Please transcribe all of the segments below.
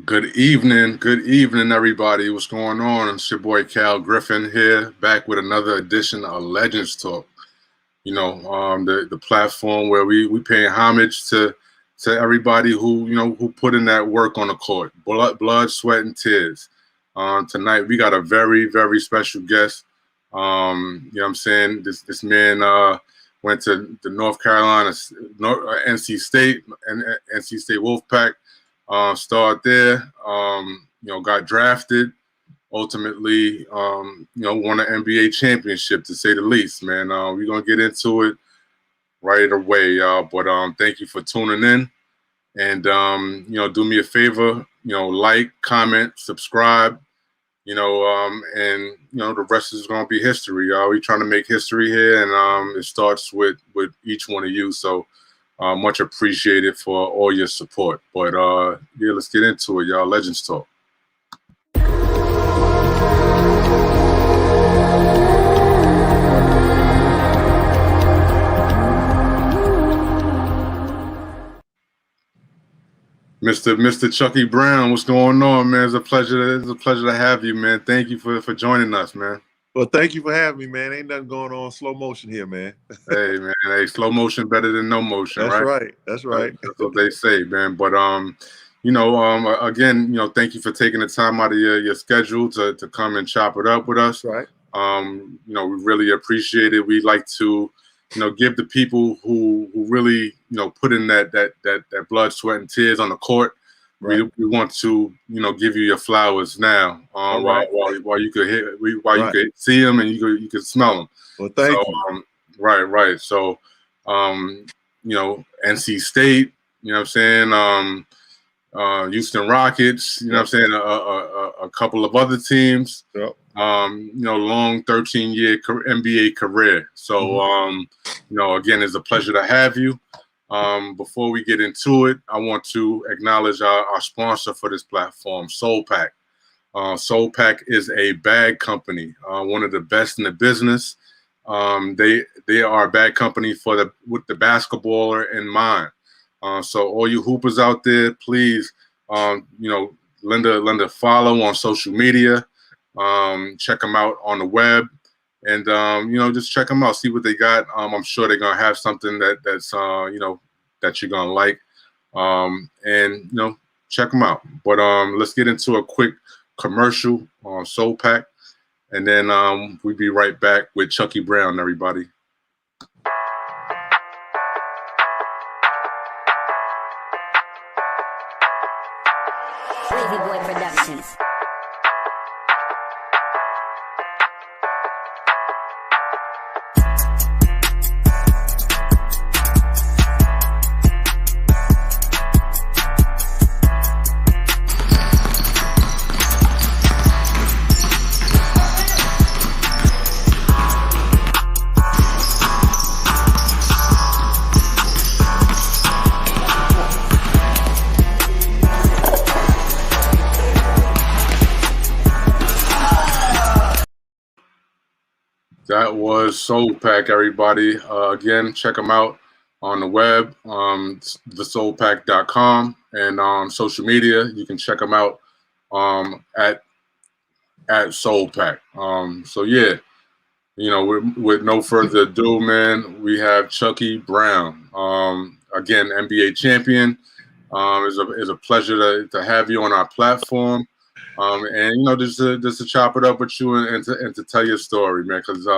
Good evening, everybody. What's going on? It's your boy Cal Griffin here, back with another edition of Legends Talk. The platform where we pay homage to everybody who put in that work on the court, blood, sweat, and tears. Tonight we got a very, very special guest. You know what I'm saying? This man went to the North Carolina NC State and NC State Wolfpack. Started there, got drafted, ultimately, won an NBA championship, to say the least, man. We're going to get into it right away, y'all. But thank you for tuning in. And, do me a favor, like, comment, subscribe, and, the rest is going to be history, y'all. We're trying to make history here, and it starts with each one of you. So, much appreciated for all your support. But yeah, let's get into it, y'all. Legends Talk. Mr. Chucky Brown, what's going on, man? It's a pleasure to have you, man. Thank you for joining us, man. Well, thank you for having me, man. Ain't nothing going on. Slow motion here, man. Hey, man. Hey, slow motion better than no motion, That's right? right. That's right. That's what they say, man. But again, thank you for taking the time out of your schedule to come and chop it up with us. Right. We really appreciate it. We like to, give the people who really, put in that blood, sweat, and tears on the court. Right. We want to, give you your flowers now, right. while you could you could see them and you could smell them. Well, thank you. Right. So, NC State, you know what I'm saying? Houston Rockets, you know what I'm saying? A couple of other teams. Yep. Long 13-year NBA career. So, again, it's a pleasure to have you. Before we get into it, I want to acknowledge our sponsor for this platform, Soul Pack. Soul Pack is a bag company, one of the best in the business. They are a bag company with the basketballer in mind. So all you hoopers out there, please, lend a follow on social media. Check them out on the web. And just check them out, see what they got. I'm sure they're gonna have something that's that you're gonna like. And check them out. But let's get into a quick commercial on Soul Pack, and then we'll be right back with Chucky Brown, everybody. Wavy Boy Productions. That was Soul Pack, everybody. Again, check them out on the web, thesoulpack.com, and on social media. You can check them out at Soul Pack. So yeah, with no further ado, man, we have Chucky Brown. Again, NBA champion. It's a pleasure to have you on our platform. And just to chop it up with you and to tell your story, man, because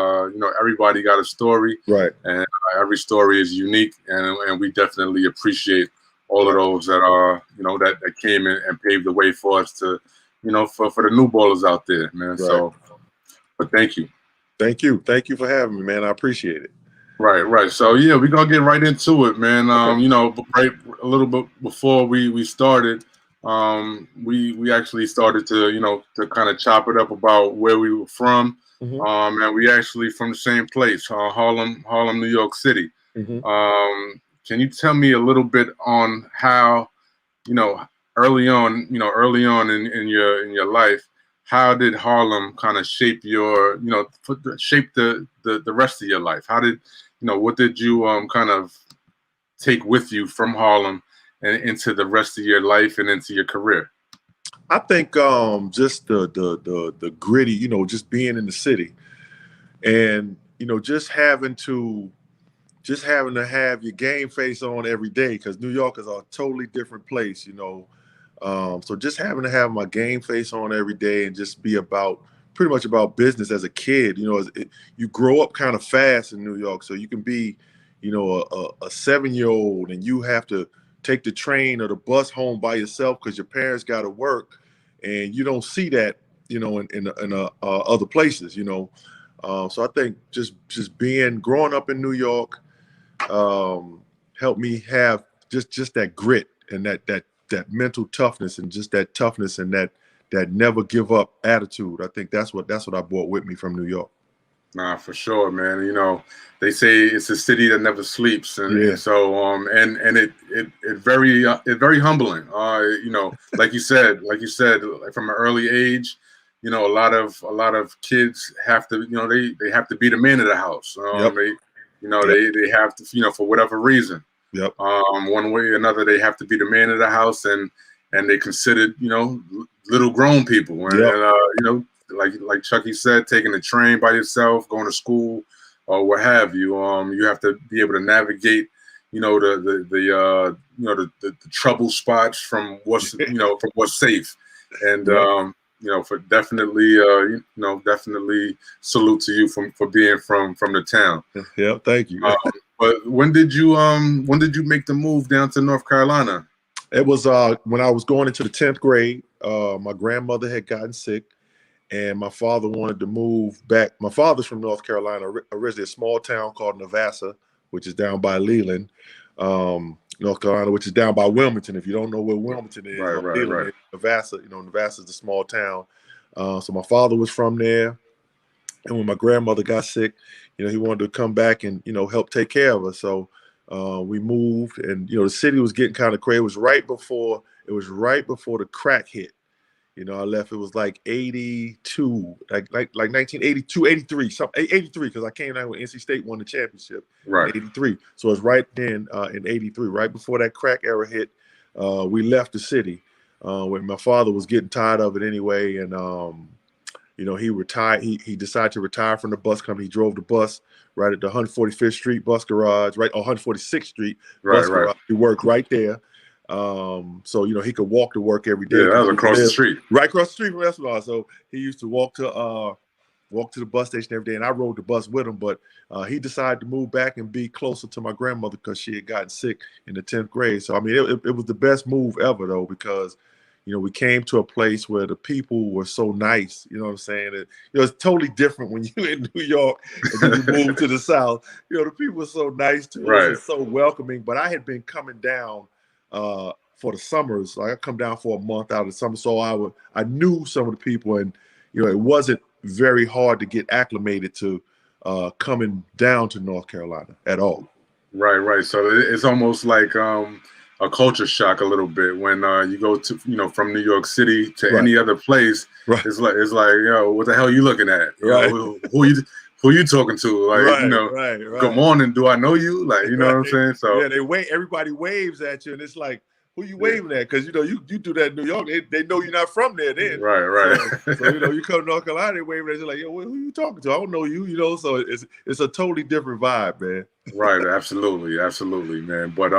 everybody got a story, right? And every story is unique, and we definitely appreciate all of those that are that came in and paved the way for us to for the new ballers out there, man. Right. So, but thank you for having me, man. I appreciate it. Right. So yeah, we're gonna get right into it, man. Okay. Right a little bit before we started. We actually started to kind of chop it up about where we were from. Mm-hmm. And we actually from the same place, Harlem, New York City. Mm-hmm. Can you tell me a little bit on how, early on in your life, how did Harlem kind of shape your, shape the rest of your life? How did, what did you kind of take with you from Harlem and into the rest of your life and into your career? I think just the gritty, just being in the city, and just having to have your game face on every day, because New York is a totally different place. So just having to have my game face on every day and just be pretty much about business as a kid. You grow up kind of fast in New York, so you can be, a 7-year-old, and you have to take the train or the bus home by yourself because your parents got to work, and you don't see that, in other places. So I think just growing up in New York helped me have just that grit and that mental toughness, and just that toughness and that never give up attitude. I think that's what I brought with me from New York. Nah, for sure, man. They say it's a city that never sleeps, and so and it very humbling. Like you said, like from an early age, a lot of kids have to, they have to be the man of the house. Yep. They have to, for whatever reason. Yep. One way or another, they have to be the man of the house, and they considered, little grown people, and like Chucky said, taking the train by yourself, going to school, or what have you. You have to be able to navigate, the trouble spots from what's from what's safe, and for definitely definitely salute to you for being from the town. Yeah, thank you. But when did you make the move down to North Carolina? It was when I was going into the 10th grade. My grandmother had gotten sick, and my father wanted to move back. My father's from North Carolina, originally a small town called Navassa, which is down by Leland, North Carolina, which is down by Wilmington. If you don't know where Wilmington is, right. Navassa, Navassa is the small town. So my father was from there, and when my grandmother got sick, he wanted to come back and help take care of her. So we moved, and the city was getting kind of crazy. It was right before the crack hit. I left. It was like 82, like 1982, 83, 83, because I came down when NC State won the championship. Right. In 83. So it's right then in 83, right before that crack era hit. We left the city when my father was getting tired of it anyway, and he retired. He decided to retire from the bus company. He drove the bus right at the 145th Street bus garage, right, or 146th Street bus garage. He worked right there. So he could walk to work every day. Yeah, that was across the street. Right across the street from Esplanade. So he used to walk to the bus station every day, and I rode the bus with him. But he decided to move back and be closer to my grandmother because she had gotten sick in the 10th grade. So I mean, it was the best move ever, though, because we came to a place where the people were so nice. You know what I'm saying? It's totally different when you're in New York and then you move to the South. The people were so nice to us and so welcoming. But I had been coming down for the summers. Like I come down for a month out of the summer, so I knew some of the people, and it wasn't very hard to get acclimated to coming down to North Carolina at all. Right. So it's almost like a culture shock a little bit when you go to from New York City to any other place. Right. It's like what the hell are you looking at? Who you talking to? Like good morning. Do I know you? Like what I'm saying? So everybody waves at you, and it's like, who you waving at? Because you do that in New York, they know you're not from there. Then right. So you come to North Carolina, they waving at you like, yo, who you talking to? I don't know you. So it's a totally different vibe, man. Right, absolutely, man. But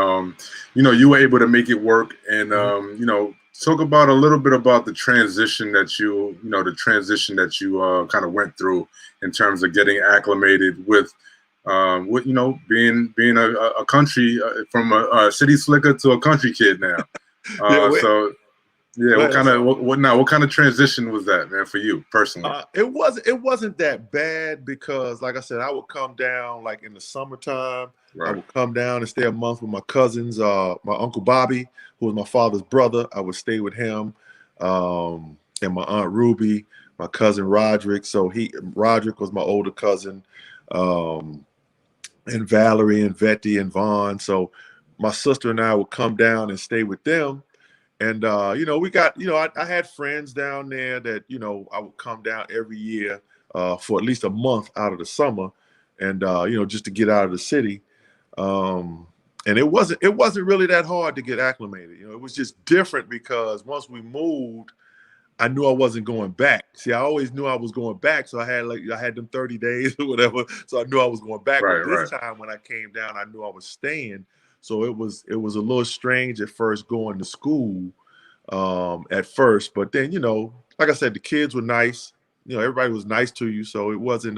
you were able to make it work, and talk about a little bit about the transition that you kind of went through in terms of getting acclimated with being a country from a city slicker to a country kid now. What kind of transition was that, man, for you personally? It wasn't that bad because, like I said, I would come down like in the summertime. Right. I would come down and stay a month with my cousins. My Uncle Bobby, who was my father's brother, I would stay with him, and my Aunt Ruby, my cousin Roderick. So Roderick was my older cousin, and Valerie and Vetty and Vaughn. So my sister and I would come down and stay with them. And, we got, I had friends down there that, I would come down every year for at least a month out of the summer and, just to get out of the city. And it wasn't really that hard to get acclimated. It was just different because once we moved, I knew I wasn't going back. See, I always knew I was going back, so I had them 30 days or whatever. So I knew I was going back. Right, But this time when I came down, I knew I was staying. So it was a little strange at first going to school at first. But then, like I said, the kids were nice. Everybody was nice to you. So it wasn't,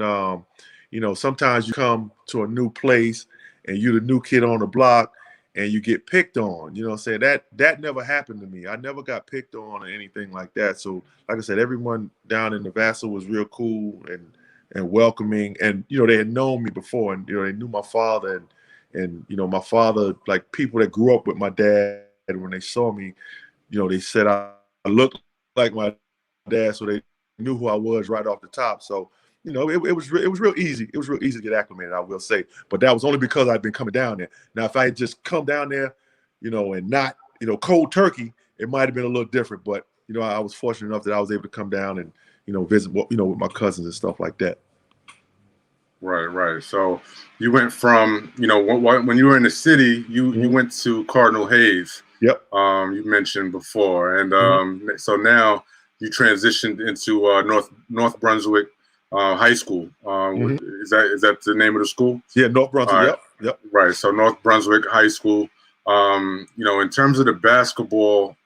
sometimes you come to a new place and you're the new kid on the block and you get picked on. You know what I'm saying? That never happened to me. I never got picked on or anything like that. So like I said, everyone down in Navassa was real cool and welcoming. And, they had known me before, and, they knew my father and my father, like people that grew up with my dad, when they saw me, they said I looked like my dad, so they knew who I was right off the top. So, it was real easy. It was real easy to get acclimated, I will say. But that was only because I'd been coming down there. Now, if I had just come down there, and not, cold turkey, it might have been a little different. But, I was fortunate enough that I was able to come down and, visit, with my cousins and stuff like that. Right. So you went from, when you were in the city, you went to Cardinal Hayes. Yep. You mentioned before. And so now you transitioned into North Brunswick High School. Is that the name of the school? Yeah, North Brunswick. Right. Yep. Right. So North Brunswick High School. In terms of the basketball,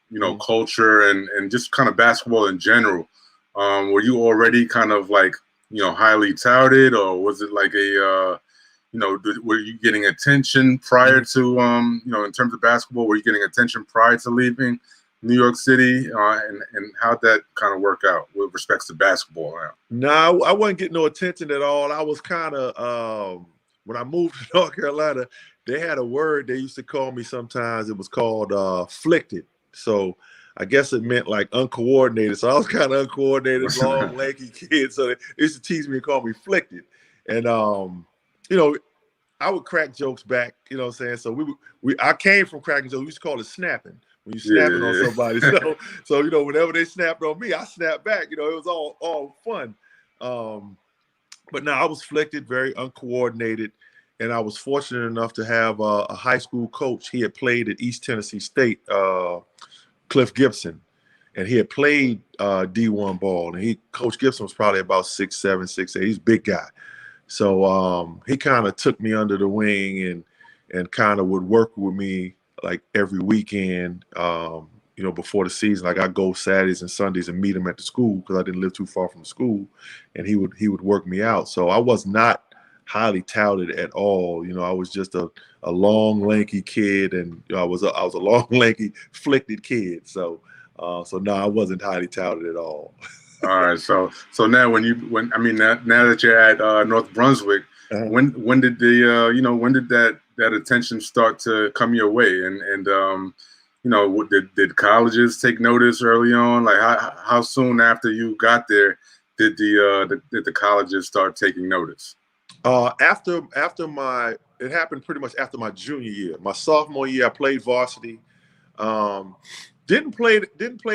culture and just kind of basketball in general, were you already kind of like, highly touted, or was it like were you getting attention prior to, in terms of basketball, were you getting attention prior to leaving New York City, and how'd that kind of work out with respects to basketball now? No, I wasn't getting no attention at all. I was kind of, when I moved to North Carolina, they had a word they used to call me sometimes. It was called flicked. So I guess it meant like uncoordinated. So I was kind of uncoordinated, long, lanky kid. So they used to tease me and call me flicked. And, I would crack jokes back, you know what I'm saying? So I came from cracking jokes. We used to call it snapping. When you snapping on somebody. So whenever they snapped on me, I snapped back. It was all fun. But no, I was flicked, very uncoordinated. And I was fortunate enough to have a high school coach. He had played at East Tennessee State, Cliff Gibson, and he had played D1 ball. And Coach Gibson was probably about 6'7", 6'8". He's a big guy. So he kind of took me under the wing and kind of would work with me like every weekend, before the season. Like I go Saturdays and Sundays and meet him at the school because I didn't live too far from the school, and he would work me out. So I was not highly touted at all. I was just a long, lanky kid, and I was a long, lanky, flicked kid. So no, I wasn't highly touted at all. All right. So now now that you're at North Brunswick, when did that attention start to come your way? And did colleges take notice early on? Like how soon after you got there did the colleges start taking notice? It happened pretty much after my junior year. My sophomore year, I played varsity. Didn't play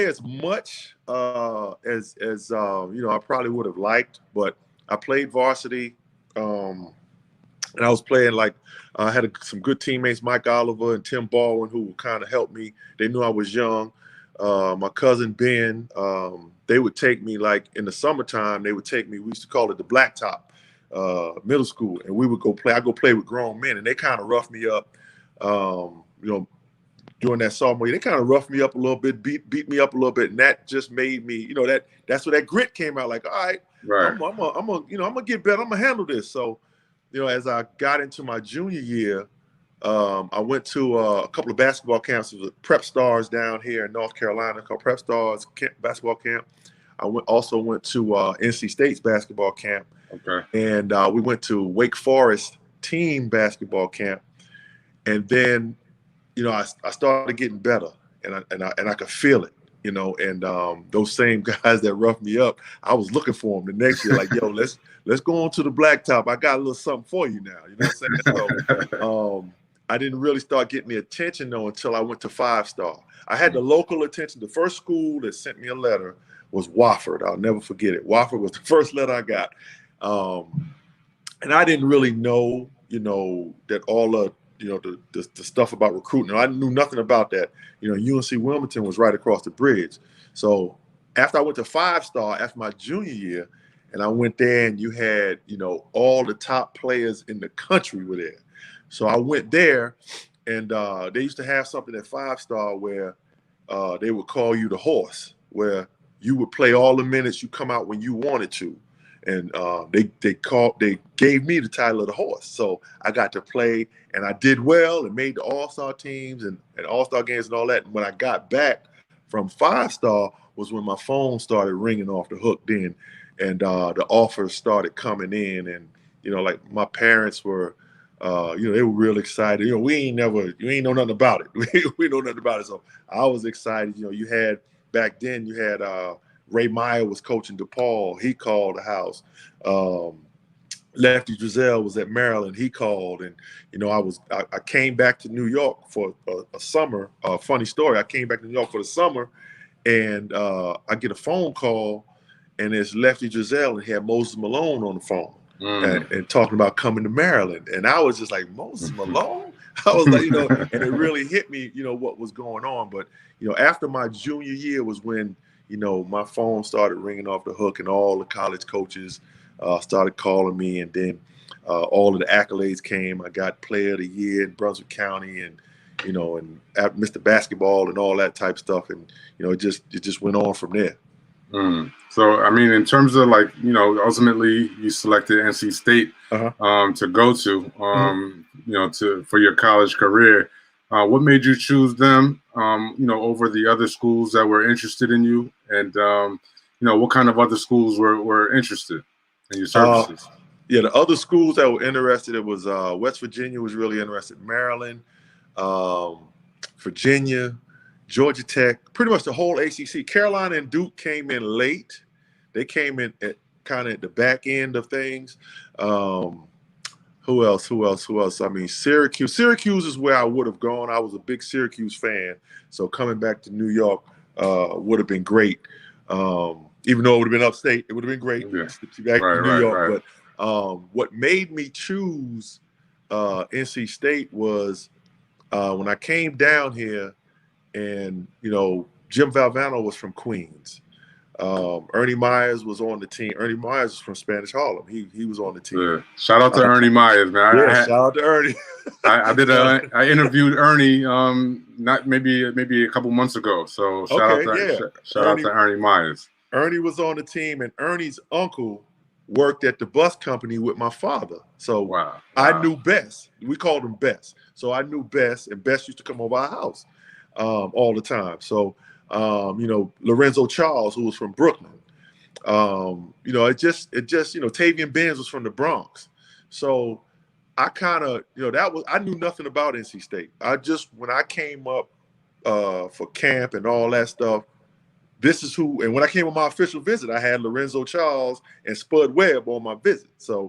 as much as I probably would have liked, but I played varsity, and I was playing I had some good teammates, Mike Oliver and Tim Baldwin, who kind of helped me. They knew I was young. My cousin Ben, they would take me in the summertime. They would take me. We used to call it the Blacktop Middle School, and we would go play. I go play with grown men, and they kind of roughed me up. During that sophomore year, they kind of roughed me up a little bit, beat me up a little bit, and that just made me, that's where that grit came out. Like, all right, I'm gonna get better. I'm gonna handle this. So, as I got into my junior year, I went to a couple of basketball camps. It was Prep Stars down here in North Carolina called Prep Stars basketball camp. I also went to NC State's basketball camp. Okay. And we went to Wake Forest team basketball camp, and then. I started getting better, and I could feel it, and those same guys that roughed me up, I was looking for them the next year, like, yo, let's go on to the Blacktop. I got a little something for you now, you know what I'm saying? So I didn't really start getting the attention though until I went to 5-star. I had the local attention. The first school that sent me a letter was Wofford. I'll never forget it. Wofford was the first letter I got, and I didn't really know, that all the the stuff about recruiting. I knew nothing about that. UNC Wilmington was right across the bridge. So after I went to 5-star after my junior year, and I went there, and you had, you know, all the top players in the country were there. So I went there, and they used to have something at 5-star where they would call you the horse, where you would play all the minutes, you come out when you wanted to. And they gave me the title of the horse. So I got to play, and I did well and made the all-star teams and all-star games and all that. And when I got back from 5-star was when my phone started ringing off the hook then. And the offers started coming in. And, you know, like my parents were, you know, they were real excited. You know, you ain't know nothing about it. We know nothing about it. So I was excited. You know, back then you had Ray Meyer was coaching DePaul. He called the house. Lefty Drizel was at Maryland. He called, and you know, I came back to New York for a summer. Funny story. I came back to New York for the summer, and I get a phone call, and it's Lefty Drizel, and he had Moses Malone on the phone, and talking about coming to Maryland. And I was just like, Moses Malone? I was like, you know, and it really hit me, you know, what was going on. But you know, after my junior year was when, you know, my phone started ringing off the hook, and all the college coaches started calling me, and then all of the accolades came. I got Player of the Year in Brunswick County, and you know, and Mr. Basketball and all that type stuff, and you know, it just went on from there. So I mean, in terms of, like, you know, ultimately you selected NC State to go to, you know, for your college career. What made you choose them, you know, over the other schools that were interested in you? And, you know, what kind of other schools were interested in your services? Yeah, the other schools that were interested, it was West Virginia was really interested, Maryland, Virginia, Georgia Tech, pretty much the whole ACC. Carolina and Duke came in late. They came in kind of at the back end of things. Who else? I mean, Syracuse. Syracuse is where I would have gone. I was a big Syracuse fan. So coming back to New York would have been great. Even though it would have been upstate, it would have been great to be back to New York. But what made me choose NC State was when I came down here, and, you know, Jim Valvano was from Queens. Ernie Myers was on the team. Ernie Myers was from Spanish Harlem. He was on the team. Yeah. Shout out to Ernie Myers, man. Shout out to Ernie. I interviewed Ernie not maybe a couple months ago. So shout out to Ernie Myers. Ernie was on the team, and Ernie's uncle worked at the bus company with my father. So I knew Bess. We called him Bess. So I knew Bess, and Bess used to come over our house all the time. So you know, Lorenzo Charles, who was from Brooklyn. You know, it just, you know, Tavian Benz was from the Bronx. So I kind of, you know, I knew nothing about NC State. When I came up for camp and all that stuff, this is who, and when I came on my official visit, I had Lorenzo Charles and Spud Webb on my visit. So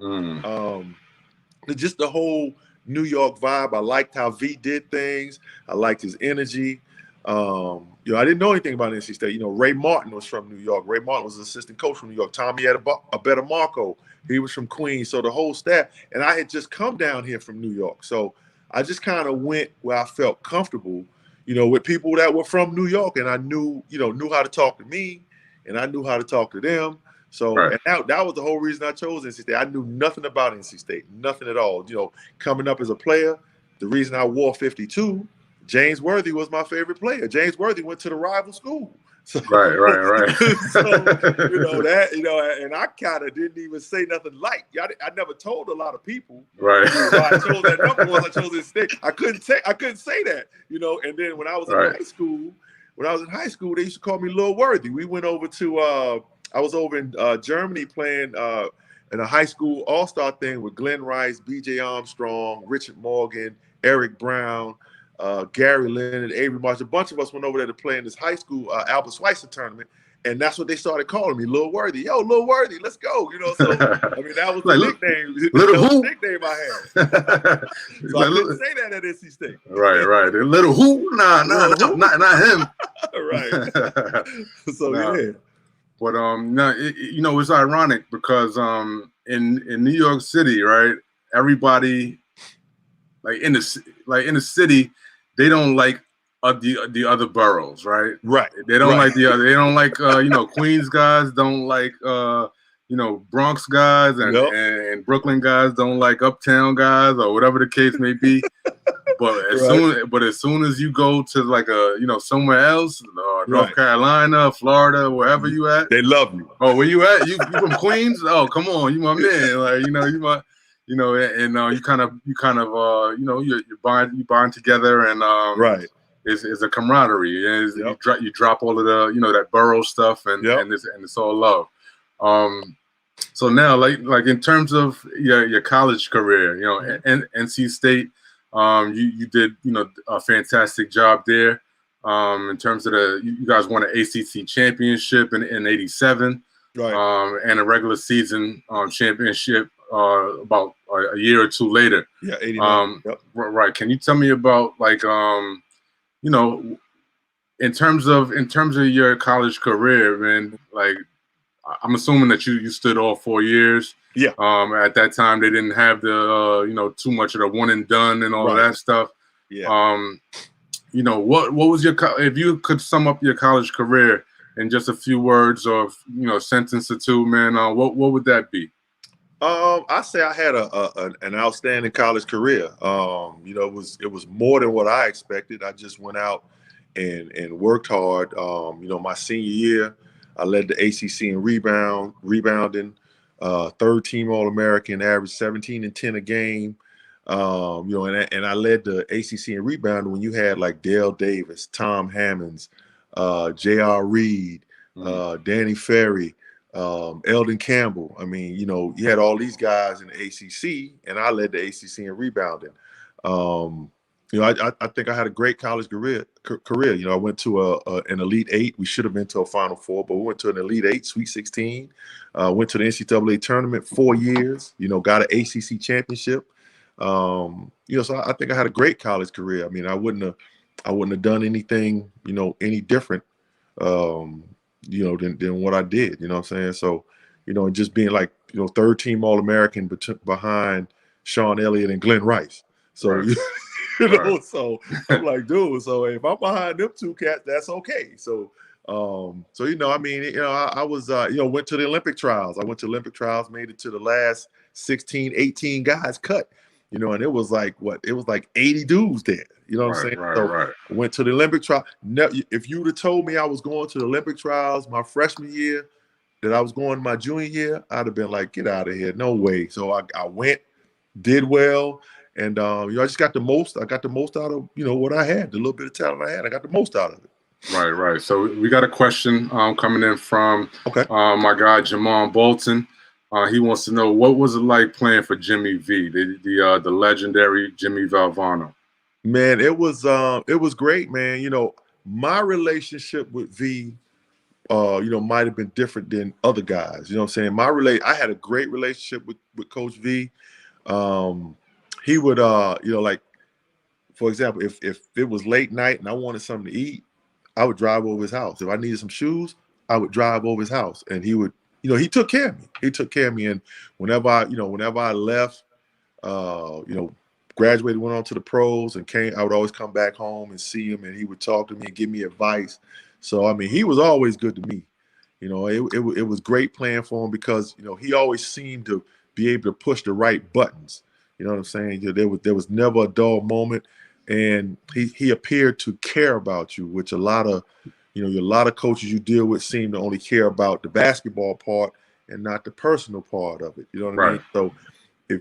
just the whole New York vibe. I liked how V did things. I liked his energy. You know, I didn't know anything about NC State. You know, Ray Martin was from New York. Ray Martin was an assistant coach from New York. Tommy had a better Marco. He was from Queens. So the whole staff, and I had just come down here from New York. So I just kind of went where I felt comfortable, you know, with people that were from New York, and I knew how to talk to me, and I knew how to talk to them. So and that was the whole reason I chose NC State. I knew nothing about NC State, nothing at all. You know, coming up as a player, the reason I wore 52, James Worthy was my favorite player. James Worthy went to the rival school. So, right. So, you know, that, you know, and I kind of didn't even say nothing like. I never told a lot of people. Right. Why I chose that number was I chose NC State. I couldn't say that, you know. And then when I was in high school, they used to call me Lil Worthy. We went over to I was over in Germany playing in a high school all-star thing with Glenn Rice, B.J. Armstrong, Richard Morgan, Eric Brown, Gary Leonard, Avery Marsh. A bunch of us went over there to play in this high school Albert Schweitzer tournament, and that's what they started calling me, Lil Worthy. Yo, Lil Worthy, let's go. You know, so I mean, that was the nickname. Little nickname I had. So I didn't say that at NC State. Right. Little who? Nah, not him. Right. So yeah. But no, you know, it's ironic because in New York City, right, everybody like in the city, they don't like the other boroughs, right? Right. They don't right. like the other. They don't like Queens guys don't like Bronx guys, and Brooklyn guys don't like Uptown guys, or whatever the case may be. But as soon as you go to like somewhere else, North Carolina, Florida, wherever you at, they love you. Oh, where you at? You from Queens? Oh, come on, you my man. Like you my, and you kind of you bond together, and it's a camaraderie. You drop all of the that borough stuff, and it's all love. So now, like in terms of your college career, NC State, you did a fantastic job there. In terms of you guys won an ACC championship in '87, and a regular season championship about a year or two later. Yeah, '89. Right. Can you tell me about in terms of your college career, man? Like, I'm assuming that you stood all 4 years. Yeah. At that time, they didn't have the too much of the one and done and all of that stuff. Yeah. What was if you could sum up your college career in just a few words or sentence or two, man? What would that be? I say I had an outstanding college career. It was more than what I expected. I just went out and worked hard. My senior year, I led the ACC in rebounding, third team All-American, averaged 17 and 10 a game. And I led the ACC in rebounding when you had like Dale Davis, Tom Hammonds, J.R. Reed, Danny Ferry, Eldon Campbell. I mean, you had all these guys in the ACC, and I led the ACC in rebounding. I think I had a great college career. I went to an Elite Eight. We should have been to a Final Four, but we went to an Elite Eight, Sweet 16. Went to the NCAA tournament 4 years. Got an ACC championship. So I think I had a great college career. I mean, I wouldn't have done anything, any different, than what I did. You know what I'm saying? So, just being like, third team All-American behind Sean Elliott and Glenn Rice. So. So I'm like, dude, so if I'm behind them two cats, that's okay. So, I was, went to the Olympic trials. I went to Olympic trials, made it to the last 16, 18 guys cut, and it was like, it was like 80 dudes there. You know what I'm saying? Right. Went to the Olympic trial. If you would have told me I was going to the Olympic trials my freshman year, that I was going my junior year, I'd have been like, get out of here. No way. So I went, did well. And I just got the most. I got the most out of what I had, the little bit of talent I had. I got the most out of it. Right. So we got a question coming in from my guy Jamon Bolton. He wants to know, what was it like playing for Jimmy V, the legendary Jimmy Valvano? Man, it was great, man. My relationship with V, might have been different than other guys. You know what I'm saying? I had a great relationship with Coach V. He would, like, for example, if it was late night and I wanted something to eat, I would drive over his house. If I needed some shoes, I would drive over his house, and he would, he took care of me. He took care of me, and whenever I left, graduated, went on to the pros, and came, I would always come back home and see him, and he would talk to me and give me advice. So I mean, he was always good to me. It was great playing for him because he always seemed to be able to push the right buttons. You know what I'm saying? There was never a dull moment, and he appeared to care about you, which a lot of coaches you deal with seem to only care about the basketball part and not the personal part of it. You know what I mean? So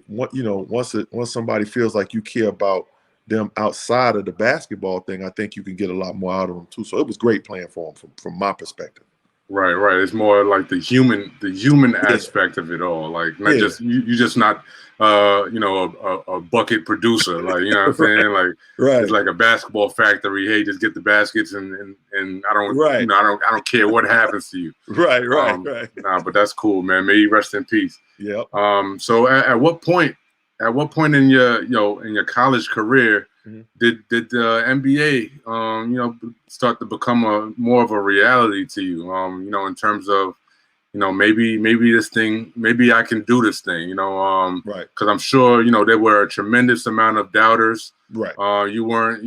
once somebody feels like you care about them outside of the basketball thing, I think you can get a lot more out of them too. So it was great playing for him from my perspective. Right. It's more like the human aspect of it all. Like not just you just not a bucket producer. Like, you know what I'm saying? Like it's like a basketball factory. Hey, just get the baskets and I don't I don't care what happens to you. Right. Nah, but that's cool, man. May you rest in peace. Yeah. So at what point in your college career did the NBA start to become more of a reality to you? In terms of maybe this thing, maybe I can do this thing. Because I'm sure there were a tremendous amount of doubters. Right. You weren't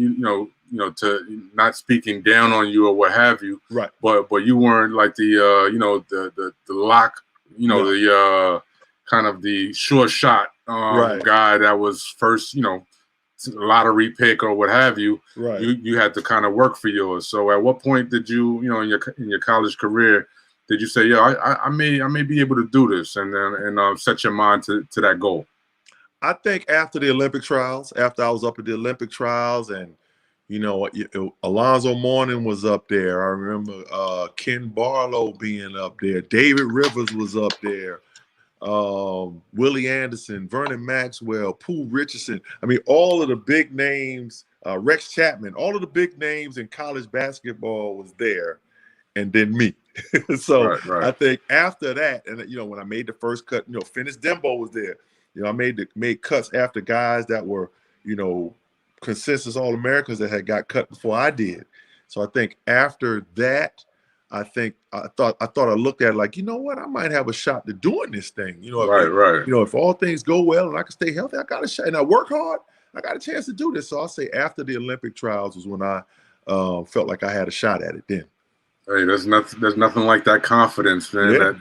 to not speaking down on you or what have you. Right. But you weren't like the lock, No. the kind of the sure shot Right. guy that was first, lottery pick or what have you. Right. You had to kind of work for yours. So at what point did you, in your college career, did you say, I may be able to do this, and set your mind to that goal? I think after the Olympic trials, after I was up at the Olympic trials, and Alonzo Mourning was up there. I remember Ken Barlow being up there. David Rivers was up there. Willie Anderson, Vernon Maxwell, Pooh Richardson. I mean, all of the big names, Rex Chapman, all of the big names in college basketball was there, and then me. So right. I think after that, and when I made the first cut, Finis Dembo was there. I made cuts after guys that were, consensus All-Americans that had got cut before I did. So I think after that, I thought I looked at it like, I might have a shot to doing this thing. Right. If all things go well and I can stay healthy, I got a shot, and I work hard, I got a chance to do this. So I'll say after the Olympic trials was when I felt like I had a shot at it then. Hey, there's nothing like that confidence, man. Yeah.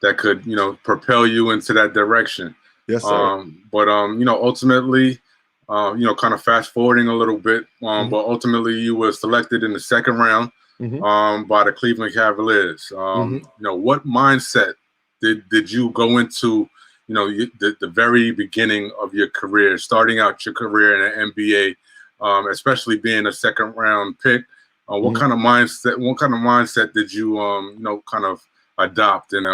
That could propel you into that direction. Yes, sir. But ultimately, kind of fast forwarding a little bit, but ultimately you were selected in the second round by the Cleveland Cavaliers. What mindset did you go into, the very beginning of your career, starting out your career in the NBA, especially being a second round pick? What kind of mindset did you kind of adopt, and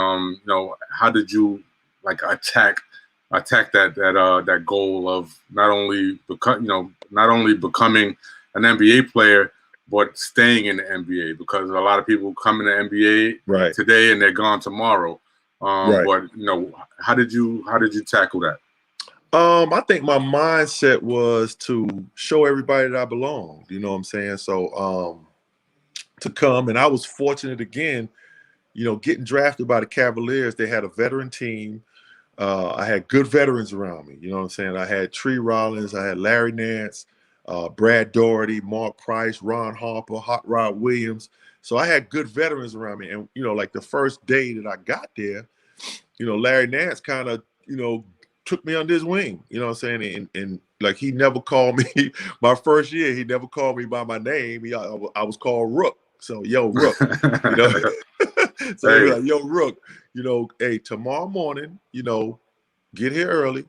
how did you attack that goal of not only becoming an NBA player, but staying in the NBA, because a lot of people come in the NBA today and they're gone tomorrow. But how did you tackle that? I think my mindset was to show everybody that I belonged. You know what I'm saying? So to come, and I was fortunate again, getting drafted by the Cavaliers. They had a veteran team. I had good veterans around me. You know what I'm saying? I had Tree Rollins, I had Larry Nance, Brad Daugherty, Mark Price, Ron Harper, Hot Rod Williams. So I had good veterans around me. And, like the first day that I got there, Larry Nance kind of, took me under his wing. You know what I'm saying? And like, he never called me my first year. He never called me by my name. I was called Rook. So, yo, Rook, So hey. He was like, yo, Rook, hey, tomorrow morning, get here early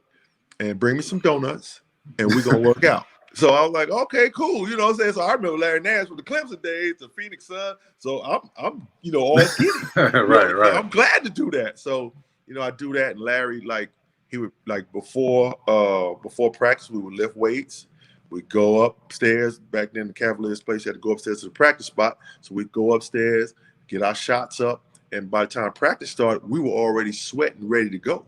and bring me some donuts and we're going to work out. So I was like, okay, cool. You know what I'm saying? So I remember Larry Nance from the Clemson days, the Phoenix Sun. So I'm all giddy. Right. I'm glad to do that. So, I do that. And Larry, he would, before practice, we would lift weights. We'd go upstairs. Back then, the Cavaliers place, you had to go upstairs to the practice spot. So we'd go upstairs, get our shots up. And by the time practice started, we were already sweating, ready to go.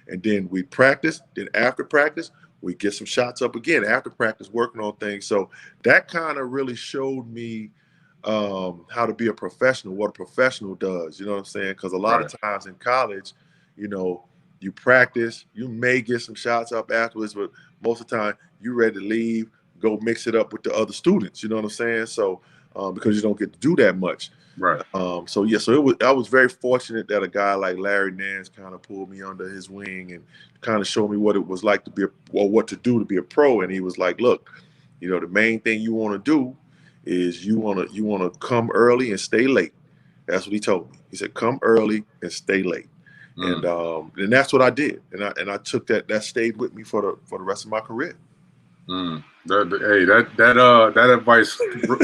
And then we practice. Then after practice, we get some shots up again. After practice, working on things. So that kind of really showed me how to be a professional, what a professional does. You know what I'm saying? Because a lot of times in college, you practice, you may get some shots up afterwards, but most of the time you're ready to leave, go mix it up with the other students. You know what I'm saying? So because you don't get to do that much. Right. So I was very fortunate that a guy like Larry Nance kind of pulled me under his wing and kind of showed me what it was like to be what to do to be a pro. And he was like, look, the main thing you want to do is you want to come early and stay late. That's what he told me. He said, come early and stay late. And that's what I did. And I took that stayed with me for the rest of my career. That advice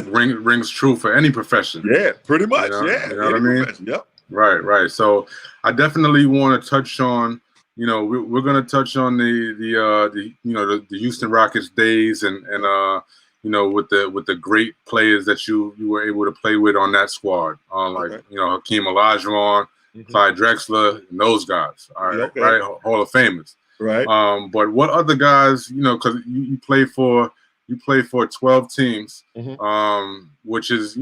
rings true for any profession. Yeah, pretty much. You know what I mean? Profession. Yep. Right. So I definitely want to touch on, we're going to touch on the Houston Rockets days and with the great players that you were able to play with on that squad, Hakeem Olajuwon, Clyde Drexler, and those guys. All right, right, Hall of Famers. Right. But what other guys, because you play for 12 teams, which is,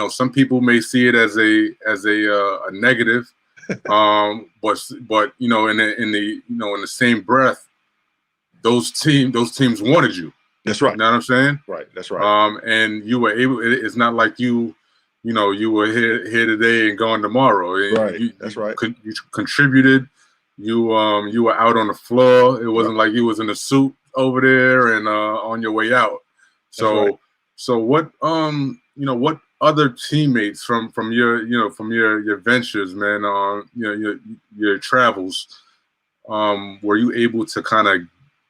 some people may see it as a negative, but in the same breath, those teams wanted you. That's right. You know what I'm saying? Right. That's right. And you were able. It's not like you know, you were here today and gone tomorrow. Right. You That's right. you contributed. You were out on the floor. It wasn't Yep. like you was in a suit over there and on your way out. So That's right. so what what other teammates from your ventures, man, your travels, were you able to kind of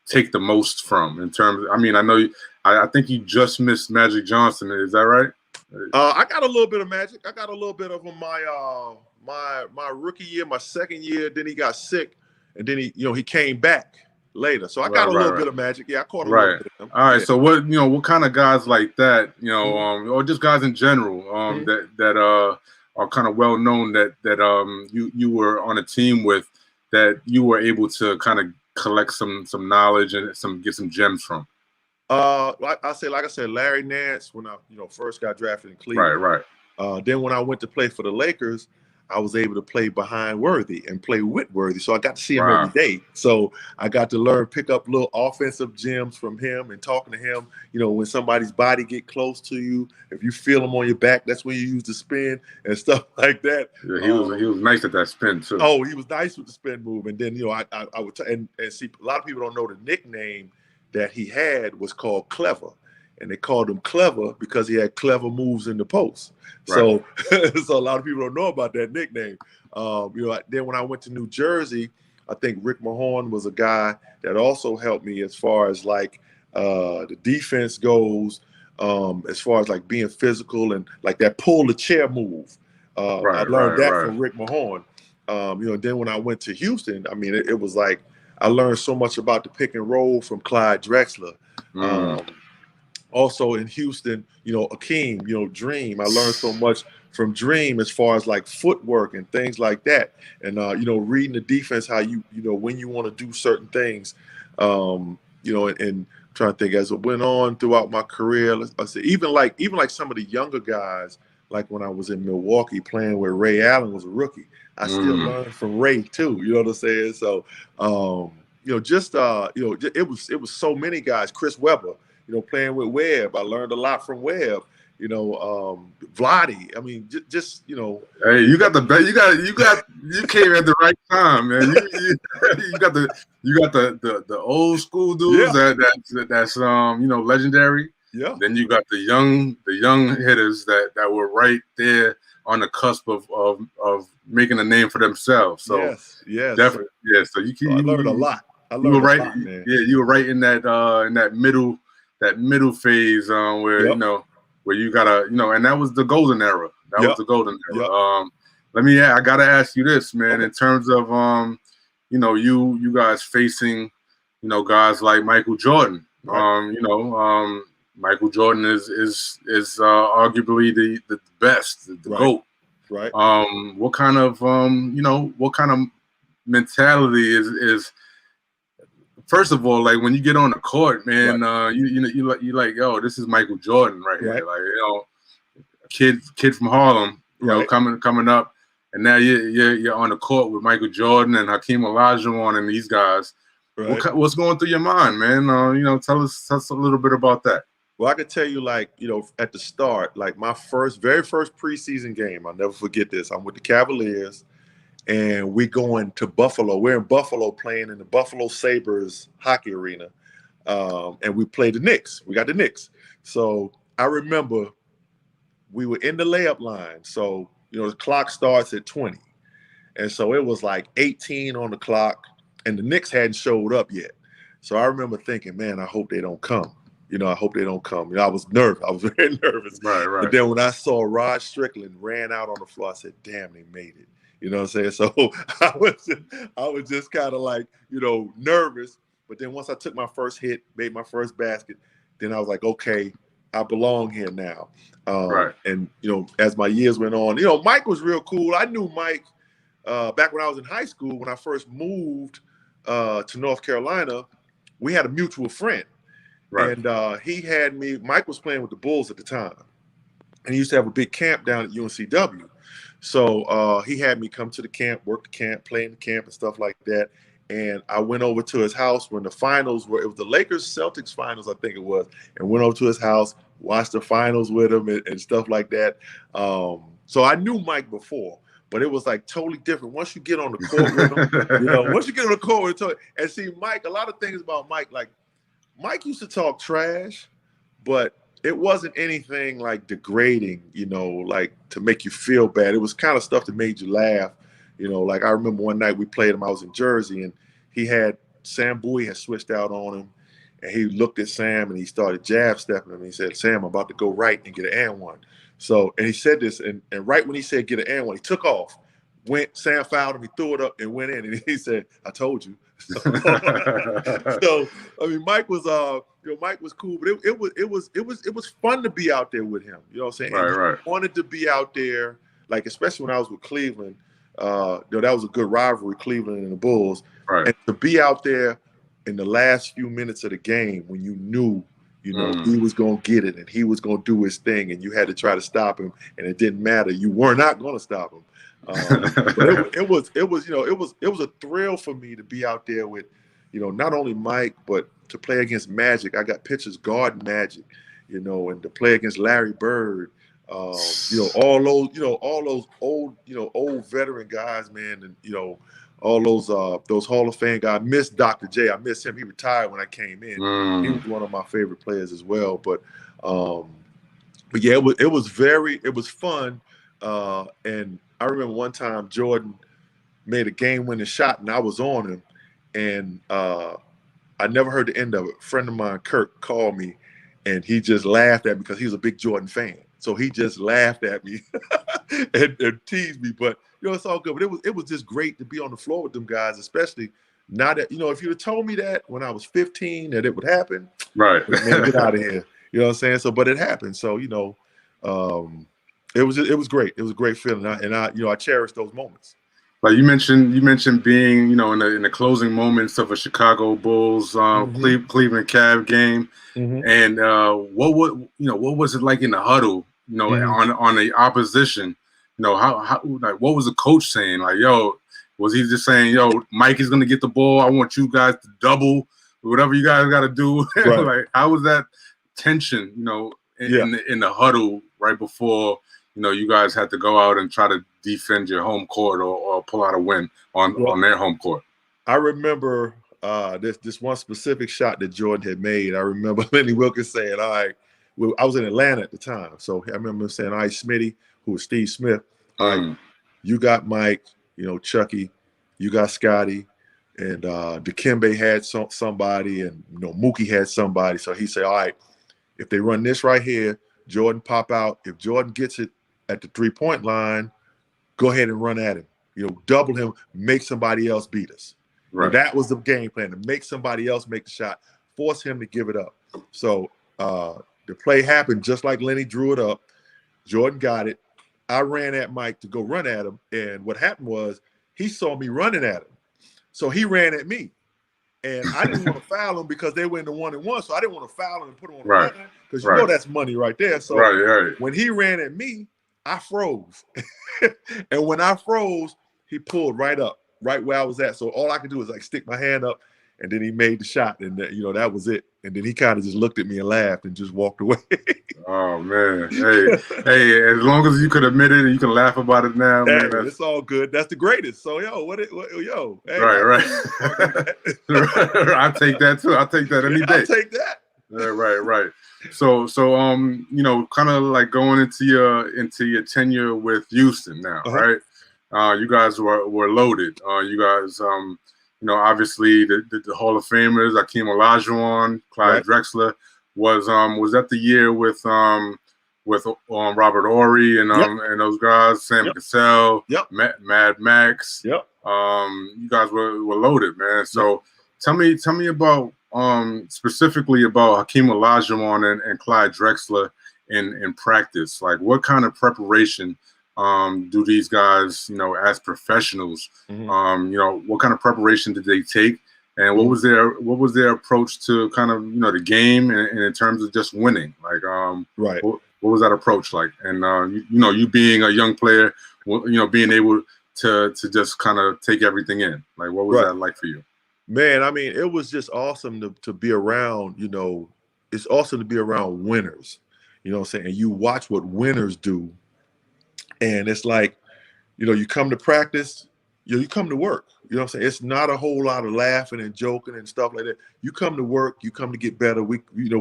take the most from in terms? I mean, I know I think you just missed Magic Johnson. Is that right? I got a little bit of Magic. I got a little bit of him my rookie year, my second year. Then he got sick, and then he came back later. So I got a little bit of Magic. Yeah, I caught a little bit of him. All right. Yeah. So what kind of guys like that, or just guys in general, that are kind of well known that you were on a team with, that you were able to kind of collect some knowledge and get some gems from. Like I said, Larry Nance when I first got drafted in Cleveland. Right. Then when I went to play for the Lakers, I was able to play behind Worthy and play with Worthy. So I got to see him every day. So I got to pick up little offensive gems from him and talking to him. When somebody's body get close to you, if you feel them on your back, that's when you use the spin and stuff like that. Yeah, he was nice at that spin too. Oh, he was nice with the spin move. And then I would and see, a lot of people don't know the nickname that he had was called Clever. And they called him Clever because he had clever moves in the post. Right. So a lot of people don't know about that nickname. Then when I went to New Jersey, I think Rick Mahorn was a guy that also helped me as far as the defense goes, as far as being physical and that pull the chair move. I learned that from Rick Mahorn. Then when I went to Houston, I mean, it was I learned so much about the pick and roll from Clyde Drexler. Also in Houston, Akeem, Dream. I learned so much from Dream as far as footwork and things like that. And, reading the defense, how when you want to do certain things, and trying to think as it went on throughout my career, let's say, even some of the younger guys, like when I was in Milwaukee playing where Ray Allen was a rookie, I still learned from Ray too. You know what I'm saying? So, it was so many guys. Chris Webber, playing with Webb, I learned a lot from Webb. Vlade. I mean, just Hey, you got you came at the right time, man. You got the old school dudes that's legendary. Yeah. Then you got the young hitters that were right there on the cusp of making a name for themselves. So yes, definitely, yeah. So I learned a lot. You were right, man. Yeah, you were right in that middle phase where you gotta and that was the golden era. That was the golden era. I gotta ask you this, man. Okay. In terms of you guys facing guys like Michael Jordan. Right. Michael Jordan is arguably the best, the GOAT. Right. What kind of mentality is first of all, when you get on the court, man, you like, yo, this is Michael Jordan right here. Kid from Harlem, coming up, and now you're on the court with Michael Jordan and Hakeem Olajuwon and these guys. Right. What's going through your mind, man? Tell us a little bit about that. Well, I could tell you, at the start, my very first preseason game, I'll never forget this. I'm with the Cavaliers, and we going to Buffalo. We're in Buffalo playing in the Buffalo Sabres hockey arena, and we played the Knicks. We got the Knicks. So I remember we were in the layup line. So, the clock starts at 20. And so it was 18 on the clock, and the Knicks hadn't showed up yet. So I remember thinking, man, I hope they don't come. I hope they don't come. I was nervous. I was very nervous. Right. But then when I saw Rod Strickland ran out on the floor, I said, damn, they made it. You know what I'm saying? So I was just kind of nervous. But then once I took my first hit, made my first basket, then I was like, okay, I belong here now. Right. And, as my years went on, Mike was real cool. I knew Mike back when I was in high school. When I first moved to North Carolina, we had a mutual friend. Right. And he had me, Mike was playing with the Bulls at the time. And he used to have a big camp down at UNCW. So he had me come to the camp, work the camp, play in the camp and stuff like that. And I went over to his house when the finals were, it was the Lakers-Celtics finals, I think it was, and went over to his house, watched the finals with him and stuff like that. So I knew Mike before, but it was like totally different. Once you get on the court with him, once you get on the court with him, and see Mike, a lot of things about Mike, like Mike used to talk trash, but it wasn't anything like degrading, like to make you feel bad. It was kind of stuff that made you laugh. Like I remember one night we played him, I was in Jersey, and Sam Bowie had switched out on him, and he looked at Sam and he started jab stepping him. He said, "Sam, I'm about to go right and get an and one." So, and he said this, and right when he said get an and one, he took off, Sam fouled him, he threw it up and went in, and he said, "I told you." So I mean, Mike was Mike was cool, but it was fun to be out there with him. You know what I'm saying? Right. He wanted to be out there, like especially when I was with Cleveland. That was a good rivalry, Cleveland and the Bulls. Right. And to be out there in the last few minutes of the game when you knew, he was going to get it and he was going to do his thing, and you had to try to stop him, and it didn't matter. You were not going to stop him. But it was a thrill for me to be out there with, not only Mike, but to play against Magic. I got pictures guarding Magic, and to play against Larry Bird. All those old veteran guys, man, and all those Hall of Fame guys. I miss Dr. J. I miss him. He retired when I came in. He was one of my favorite players as well. But yeah, it was fun. And I remember one time Jordan made a game-winning shot, and I was on him, and I never heard the end of it. A friend of mine, Kirk, called me, and he just laughed at me because he was a big Jordan fan. So he just laughed at me and teased me. But it's all good. But it was just great to be on the floor with them guys, especially now that if you'd have told me that when I was 15 that it would happen, right? Man, get out of here. You know what I'm saying? So, but it happened. So it was great. It was a great feeling, and I cherish those moments. Like you mentioned being in the closing moments of a Chicago Bulls Cleveland Cavs game, and what was it like in the huddle? On the opposition, how like what was the coach saying? Like, yo, was he just saying, yo, Mike is gonna get the ball, I want you guys to double whatever you guys got to do? Right. Like, how was that tension, in the huddle right before you guys had to go out and try to defend your home court or pull out a win on their home court? I remember this one specific shot that Jordan had made. I remember Lenny Wilkins saying, "All right." I was in Atlanta at the time, so I remember him saying, "All right, Smitty," who was Steve Smith, "All right, you got Mike, Chucky, you got Scotty, and Dikembe had somebody, and Mookie had somebody." So he said, "All right, if they run this right here, Jordan pop out. If Jordan gets it at the 3-point line, go ahead and run at him. Double him, make somebody else beat us." Right. And that was the game plan, to make somebody else make the shot, force him to give it up. So the play happened just like Lenny drew it up. Jordan got it. I ran at Mike to go run at him. And what happened was he saw me running at him. So he ran at me. And I didn't want to foul him because they were in the 1-and-1. So I didn't want to foul him and put him on the line because that's money right there. So when he ran at me, I froze. And when I froze, he pulled right up, right where I was at. So all I could do was like stick my hand up, and then he made the shot, and that was it. And then he kind of just looked at me and laughed and just walked away. Oh man, hey, as long as you could admit it and you can laugh about it now, hey, man, it's all good. That's the greatest. So hey, right. I take that too. I take that any day. I take that. Yeah, right. So kind of like going into your tenure with Houston now, right? You guys were loaded. You guys, obviously the Hall of Famers, Akeem Olajuwon, Clyde Drexler. Was that the year with Robert Horry and those guys, Sam Cassell, Mad Max. Yep. You guys were loaded, man. So tell me about specifically about Hakeem Olajuwon and Clyde Drexler in practice. Like, what kind of preparation do these guys, as professionals, what kind of preparation did they take? And what was their approach to kind of the game and in terms of just winning? Like what was that approach like? And you being a young player, being able to just kind of take everything in. Like, what was that like for you? Man, I mean, it was just awesome to be around, it's awesome to be around winners, you know what I'm saying? And you watch what winners do. And it's like, you come to practice, you come to work. You know what I'm saying? It's not a whole lot of laughing and joking and stuff like that. You come to work, you come to get better. We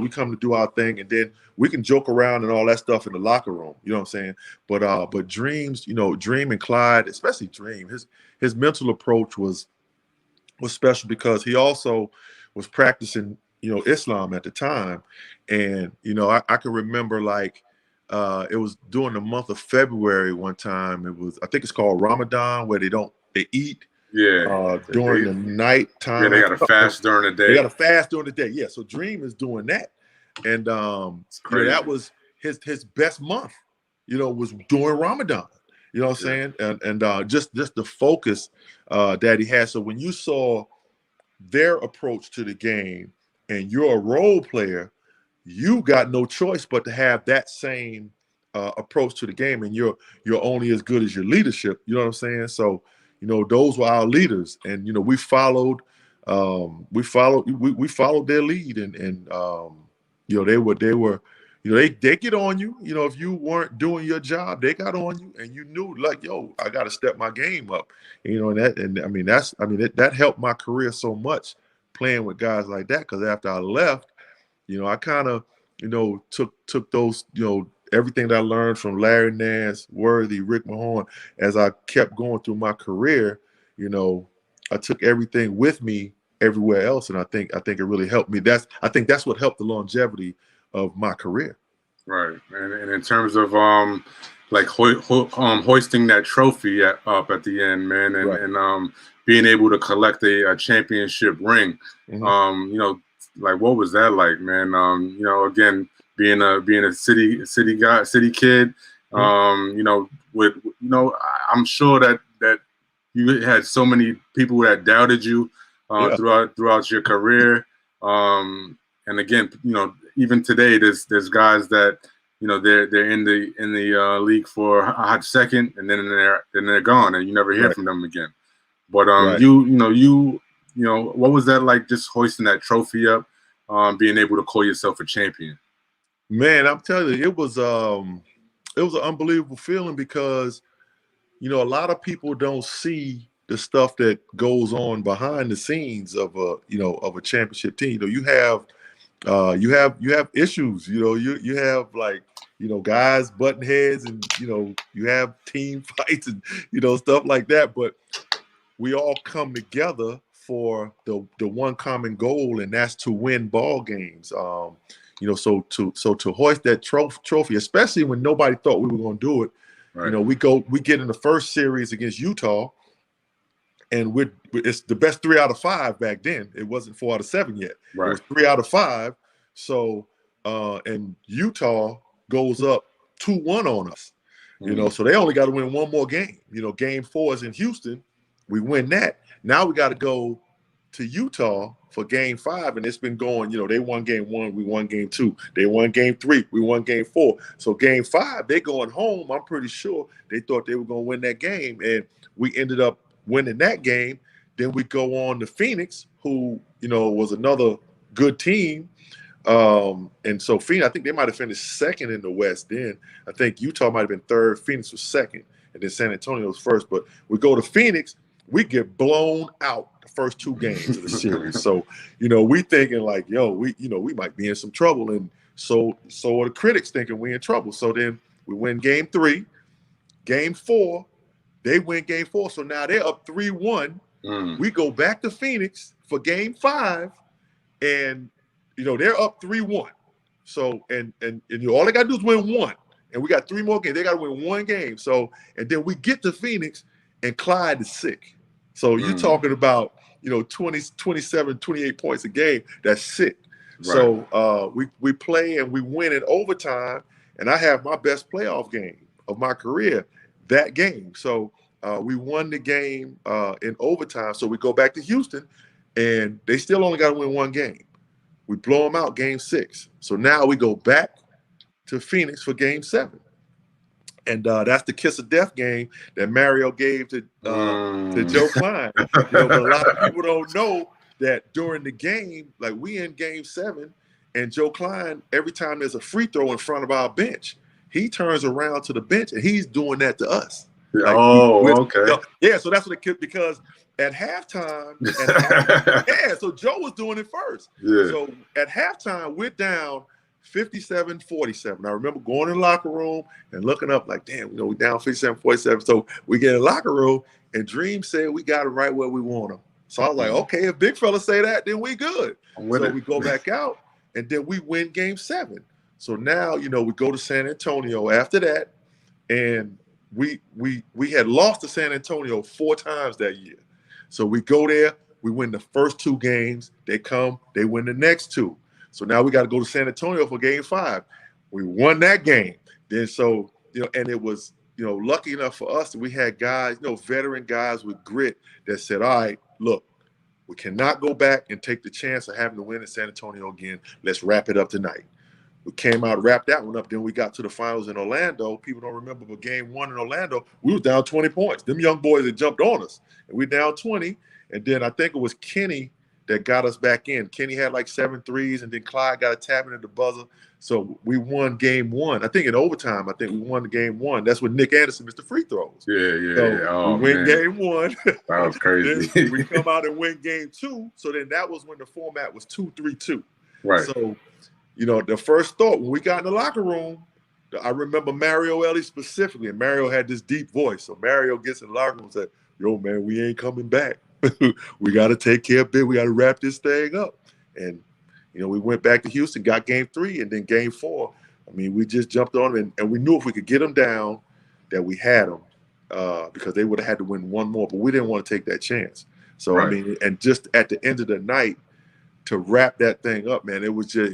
come to do our thing, and then we can joke around and all that stuff in the locker room. You know what I'm saying? But Dreams, Dream and Clyde, especially Dream, his mental approach was special because he also was practicing, Islam at the time. And, I can remember like it was during the month of February one time. I think it's called Ramadan, where they eat during the night time. Yeah, they got to fast during the day. They got to fast during the day. Yeah, so Dream is doing that. And that was his best month, was during Ramadan. You know what I'm saying? And just the focus that he had. So when you saw their approach to the game and you're a role player, you got no choice but to have that same approach to the game. And you're only as good as your leadership. You know what I'm saying? So, those were our leaders. And, we followed their lead. And they were they get on you. If you weren't doing your job, they got on you, and you knew like, yo, I got to step my game up. That helped my career so much playing with guys like that. Because after I left, I kind of, took those, everything that I learned from Larry Nance, Worthy, Rick Mahorn, as I kept going through my career, I took everything with me everywhere else, and I think it really helped me. I think that's what helped the longevity of my career. Right. And in terms of hoisting that trophy up at the end, man, and being able to collect a championship ring, what was that like, man? Again, being a city kid, I'm sure that you had so many people that doubted you throughout your career. And again, even today, there's guys that they're in the league for a hot second, and then they're gone, and you never hear from them again. But what was that like, just hoisting that trophy up, being able to call yourself a champion? Man, I'm telling you, it was an unbelievable feeling because a lot of people don't see the stuff that goes on behind the scenes of a championship team. You have issues. You have like guys butting heads, and you have team fights and stuff like that. But we all come together for the one common goal, and that's to win ball games. So to hoist that trophy, especially when nobody thought we were going to do it. Right. We get in the first series against Utah, and it's the best 3 out of 5 back then. It wasn't 4 out of 7 yet. Right. It was 3 out of 5. So and Utah goes up 2-1 on us. So they only got to win one more game. Game 4 is in Houston. We win that. Now we got to go to Utah for game 5, and it's been going, they won game 1, we won game 2. They won game 3, we won game 4. So game 5, they going home. I'm pretty sure they thought they were going to win that game, and we ended up winning that game. Then we go on to Phoenix, who, was another good team. And so Phoenix, I think they might have finished second in the West then. I think Utah might have been third, Phoenix was second, and then San Antonio was first. But we go to Phoenix, we get blown out the first 2 games of the series. So, we thinking like, yo, we might be in some trouble. And so are the critics thinking we in trouble. So then we win game 3, game 4, they win game 4. So now they're up 3-1. We go back to Phoenix for game 5, and they're up 3-1. So and all they got to do is win 1, and we got 3 more games. They got to win 1 game. So and then we get to Phoenix, and Clyde is sick. So you're talking about 20, 27, 28 points a game. That's sick. Right. So we play and we win in overtime, and I have my best playoff game of my career that game. So we won the game in overtime. So we go back to Houston, and they still only got to win 1 game. We blow them out game 6. So now we go back to Phoenix for game 7. And that's the kiss of death game that Mario gave to Joe Klein. But a lot of people don't know that during the game, like we in game 7, and Joe Klein, every time there's a free throw in front of our bench, he turns around to the bench and he's doing that to us. Yeah. Like, Okay. Yeah, so that's what it could, because at halftime, yeah, so Joe was doing it first. Yeah. So at halftime, we're down 57-47. I remember going in the locker room and looking up like, damn, we're down 57-47. So we get in the locker room, and Dream said we got it right where we want them. So I was like, okay, if big fella say that, then we good. So we go back out, and then we win game 7. So now, we go to San Antonio after that, and we had lost to San Antonio 4 times that year. So we go there, we win the first 2 games. They come, they win the next 2. So now we got to go to San Antonio for game 5. We won that game. Then so, and it was, lucky enough for us that we had guys, veteran guys with grit that said, all right, look, we cannot go back and take the chance of having to win in San Antonio again. Let's wrap it up tonight. We came out, wrapped that one up. Then we got to the finals in Orlando. People don't remember, but game 1 in Orlando, we was down 20 points. Them young boys had jumped on us, and we down 20. And then I think it was Kenny that got us back in. Kenny had like 7 threes, and then Clyde got a tap in at the buzzer. So we won game 1. I think in overtime, we won the game 1. That's when Nick Anderson missed the free throws. Yeah. Oh, we win game 1. That was crazy. Then we come out and win game 2. So then that was when the format was 2-3-2. Right. So, the first thought when we got in the locker room, I remember Mario Ellie specifically, and Mario had this deep voice. So Mario gets in the locker room and said, yo, man, we ain't coming back. We got to take care of it. We got to wrap this thing up. And, we went back to Houston, got game 3, and then game 4. I mean, we just jumped on them, and we knew if we could get them down that we had them, because they would have had to win one more, but we didn't want to take that chance. So, right. I mean, and just at the end of the night, to wrap that thing up, man, it was just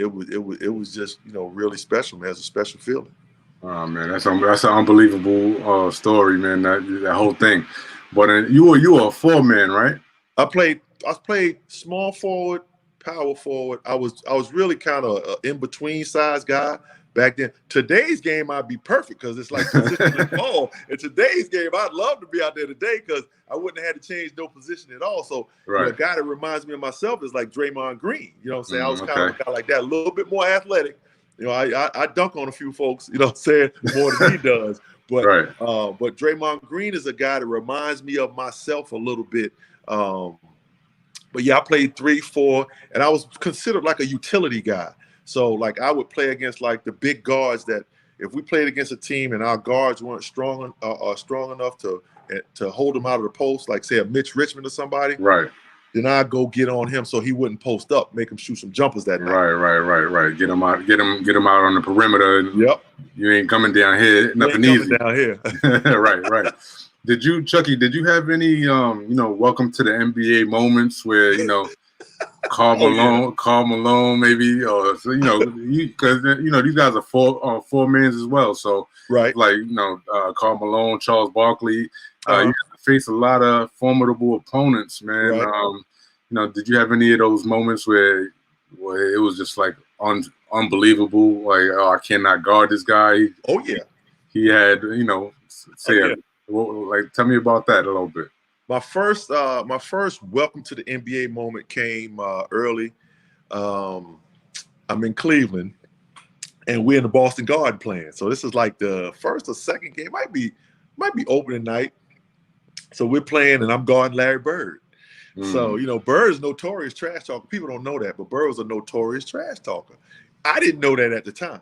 really special, man. It's a special feeling. Oh man, that's an unbelievable story, man. That whole thing. But you were a 4-man, right? I played small forward, power forward. I was really kind of an in between size guy back then. Today's game, I'd be perfect because it's like position ball. In today's game, I'd love to be out there today because I wouldn't have had to change no position at all. So a guy that reminds me of myself is like Draymond Green. You know what I'm saying? I was kind of a guy like that, a little bit more athletic. I dunk on a few folks, more than he does. But but Draymond Green is a guy that reminds me of myself a little bit. But yeah, I played 3, 4, and I was considered like a utility guy. So like I would play against like the big guards that if we played against a team and our guards weren't strong enough to hold them out of the post, like say a Mitch Richmond or somebody, right? Then I'd go get on him so he wouldn't post up, make him shoot some jumpers that night. Right. Get him out on the perimeter. Yep. You ain't coming down here. Nothing easy. Down here. Right. Chucky, did you have any welcome to the NBA moments where Karl Malone maybe, or because these guys are four mans as well. So Karl Malone, Charles Barkley, you have to face a lot of formidable opponents, man. Right. Did you have any of those moments where it was just like unbelievable? Like, oh, I cannot guard this guy. Oh yeah, he had tell me about that a little bit. My first welcome to the NBA moment came early. I'm in Cleveland, and we're in the Boston Garden playing. So this is like the first or second game, might be opening night. So we're playing, and I'm guarding Larry Bird. So Bird is notorious trash talker. People don't know that, but Bird was a notorious trash talker. I didn't know that at the time.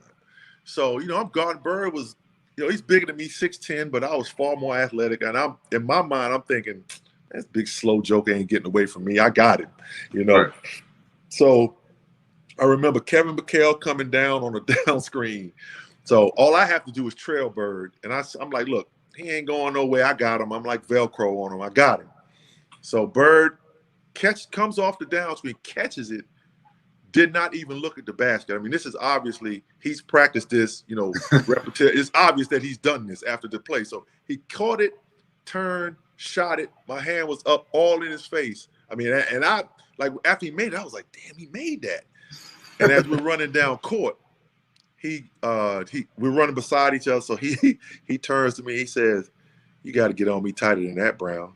So I'm guarding Bird. Was he's bigger than me, 6'10", but I was far more athletic. And I'm in my mind, I'm thinking, this big slow joker ain't getting away from me. I got him, Right. So I remember Kevin McHale coming down on a down screen. So all I have to do is trail Bird. And I'm like, look, he ain't going nowhere. I got him. I'm like Velcro on him. I got him. So Bird comes off the down screen, catches it, did not even look at the basket. I mean, this is obviously, he's practiced this, repetition. It's obvious that he's done this after the play. So he caught it, turned, shot it. My hand was up all in his face. I mean, and I, like, after he made it, I was like, damn, he made that. And as we're running down court, we're running beside each other. So he turns to me, he says, you got to get on me tighter than that, Brown.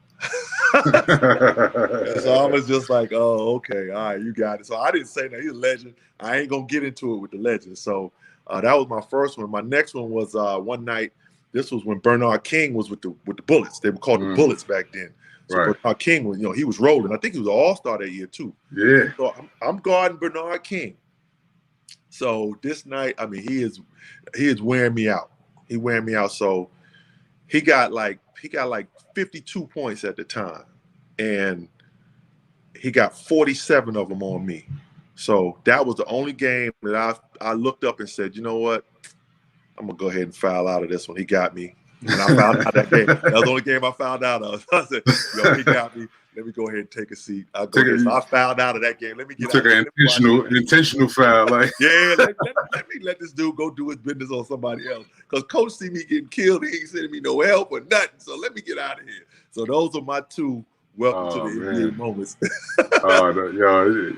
And so I was just like, oh, okay, all right, you got it. So I didn't say that. He's a legend. I ain't gonna get into it with the legend. So that was my first one. My next one was one night. This was when Bernard King was with the Bullets. They were called the Bullets back then. So Right. Bernard King was, he was rolling. I think he was an all-star that year too. Yeah. So I'm guarding Bernard King. So this night, I mean, he is wearing me out. He wearing me out. So he got like 52 points at the time, and he got 47 of them on me. So that was the only game that I looked up and said, you know what, I'm gonna go ahead and foul out of this one. He got me. And I found out that game. That was the only game I found out of. I said, yo, he got me. Let me go ahead and take a seat. So I found out of that game. Let me get took an intentional foul. Like, yeah, let this dude go do his business on somebody else. Because coach see me getting killed. He ain't sending me no help or nothing. So let me get out of here. So those are my two welcome to the NBA moments.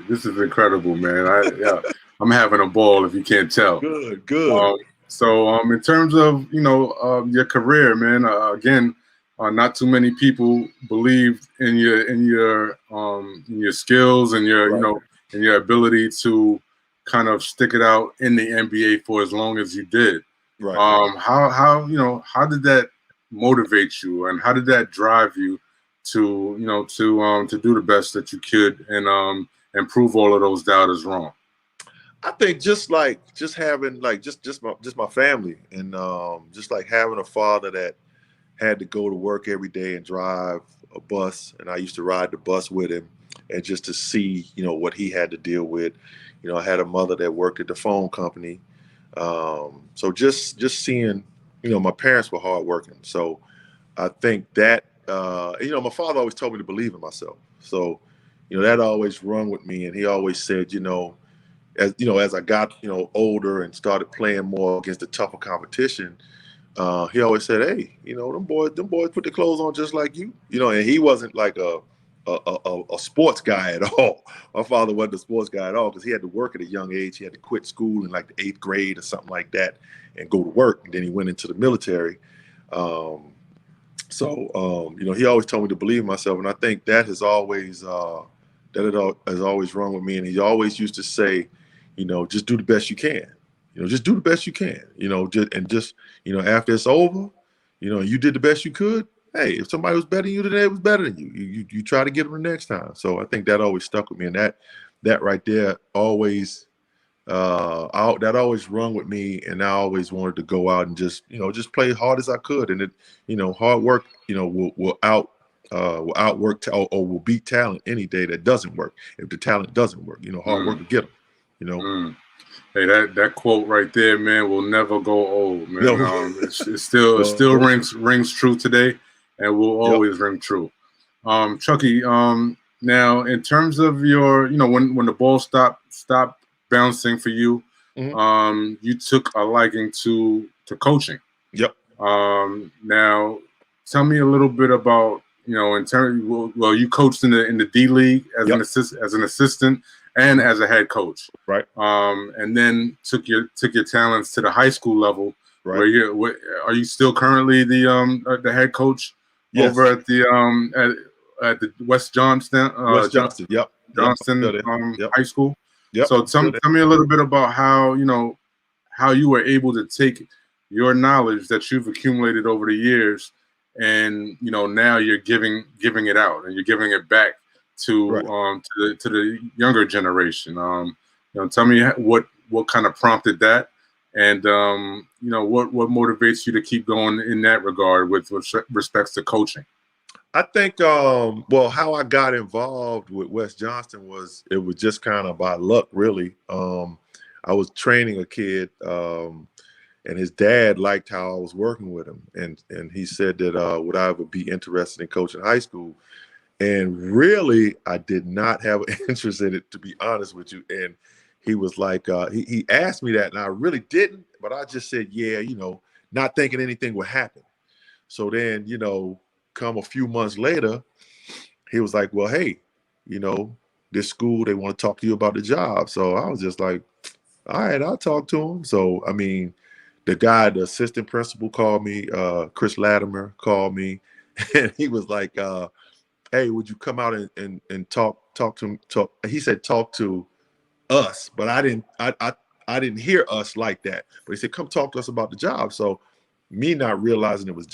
This is incredible, man. I'm having a ball if you can't tell. Good. So in terms of, your career, man, again, not too many people believe in your skills and your, and your ability to kind of stick it out in the NBA for as long as you did. Right. How did that motivate you, and how did that drive you to do the best that you could and prove all of those doubters wrong? I think just having my family, and just like having a father that had to go to work every day and drive a bus, and I used to ride the bus with him, and just to see what he had to deal with. I had a mother that worked at the phone company, so just seeing my parents were hardworking. So I think that my father always told me to believe in myself. So that always rung with me, and he always said as I got older and started playing more against the tougher competition, he always said, hey, them boys put their clothes on just like you, and he wasn't like a sports guy at all. My father wasn't a sports guy at all, because he had to work at a young age. He had to quit school in like the 8th grade or something like that and go to work, and then he went into the military. He always told me to believe in myself, and I think that has always has always run with me. And he always used to say, just do the best you can. Just do the best you can. After it's over, you did the best you could. Hey, if somebody was better than you today, was better than you. You try to get them the next time. So I think that always stuck with me, and that right there always that always rung with me, and I always wanted to go out and just play as hard as I could. And hard work will outwork or will beat talent any day that doesn't work. If the talent doesn't work, hard work will get them. Hey, that quote right there, man, will never go old, man. No. It still rings true today, and will always ring true. Chucky, now in terms of your, when the ball stopped bouncing for you, you took a liking to coaching. Yep. Now tell me a little bit about, in terms, well, you coached in the D League as an assistant and as a head coach, right? And then took your talents to the high school level, right? Where are you still currently the head coach over at the West Johnston? Johnston, High School. Yep. So tell me a little bit about how you were able to take your knowledge that you've accumulated over the years, and now you're giving it out, and you're giving it back to the younger generation. Tell me what kind of prompted that, and what motivates you to keep going in that regard with respects to coaching. I think how I got involved with West Johnston was just kind of by luck, really. I was training a kid, and his dad liked how I was working with him, and he said that would I ever be interested in coaching high school. And really, I did not have an interest in it, to be honest with you. And he was like, he asked me that, and I really didn't, but I just said, yeah, not thinking anything would happen. So then, come a few months later, he was like, well, hey, this school, they want to talk to you about the job. So I was just like, all right, I'll talk to him. So, I mean, the assistant principal called me, Chris Latimer called me, and he was like, hey, would you come out and talk to him? He said, talk to us, but I didn't hear us like that. But he said, come talk to us about the job. So me not realizing it was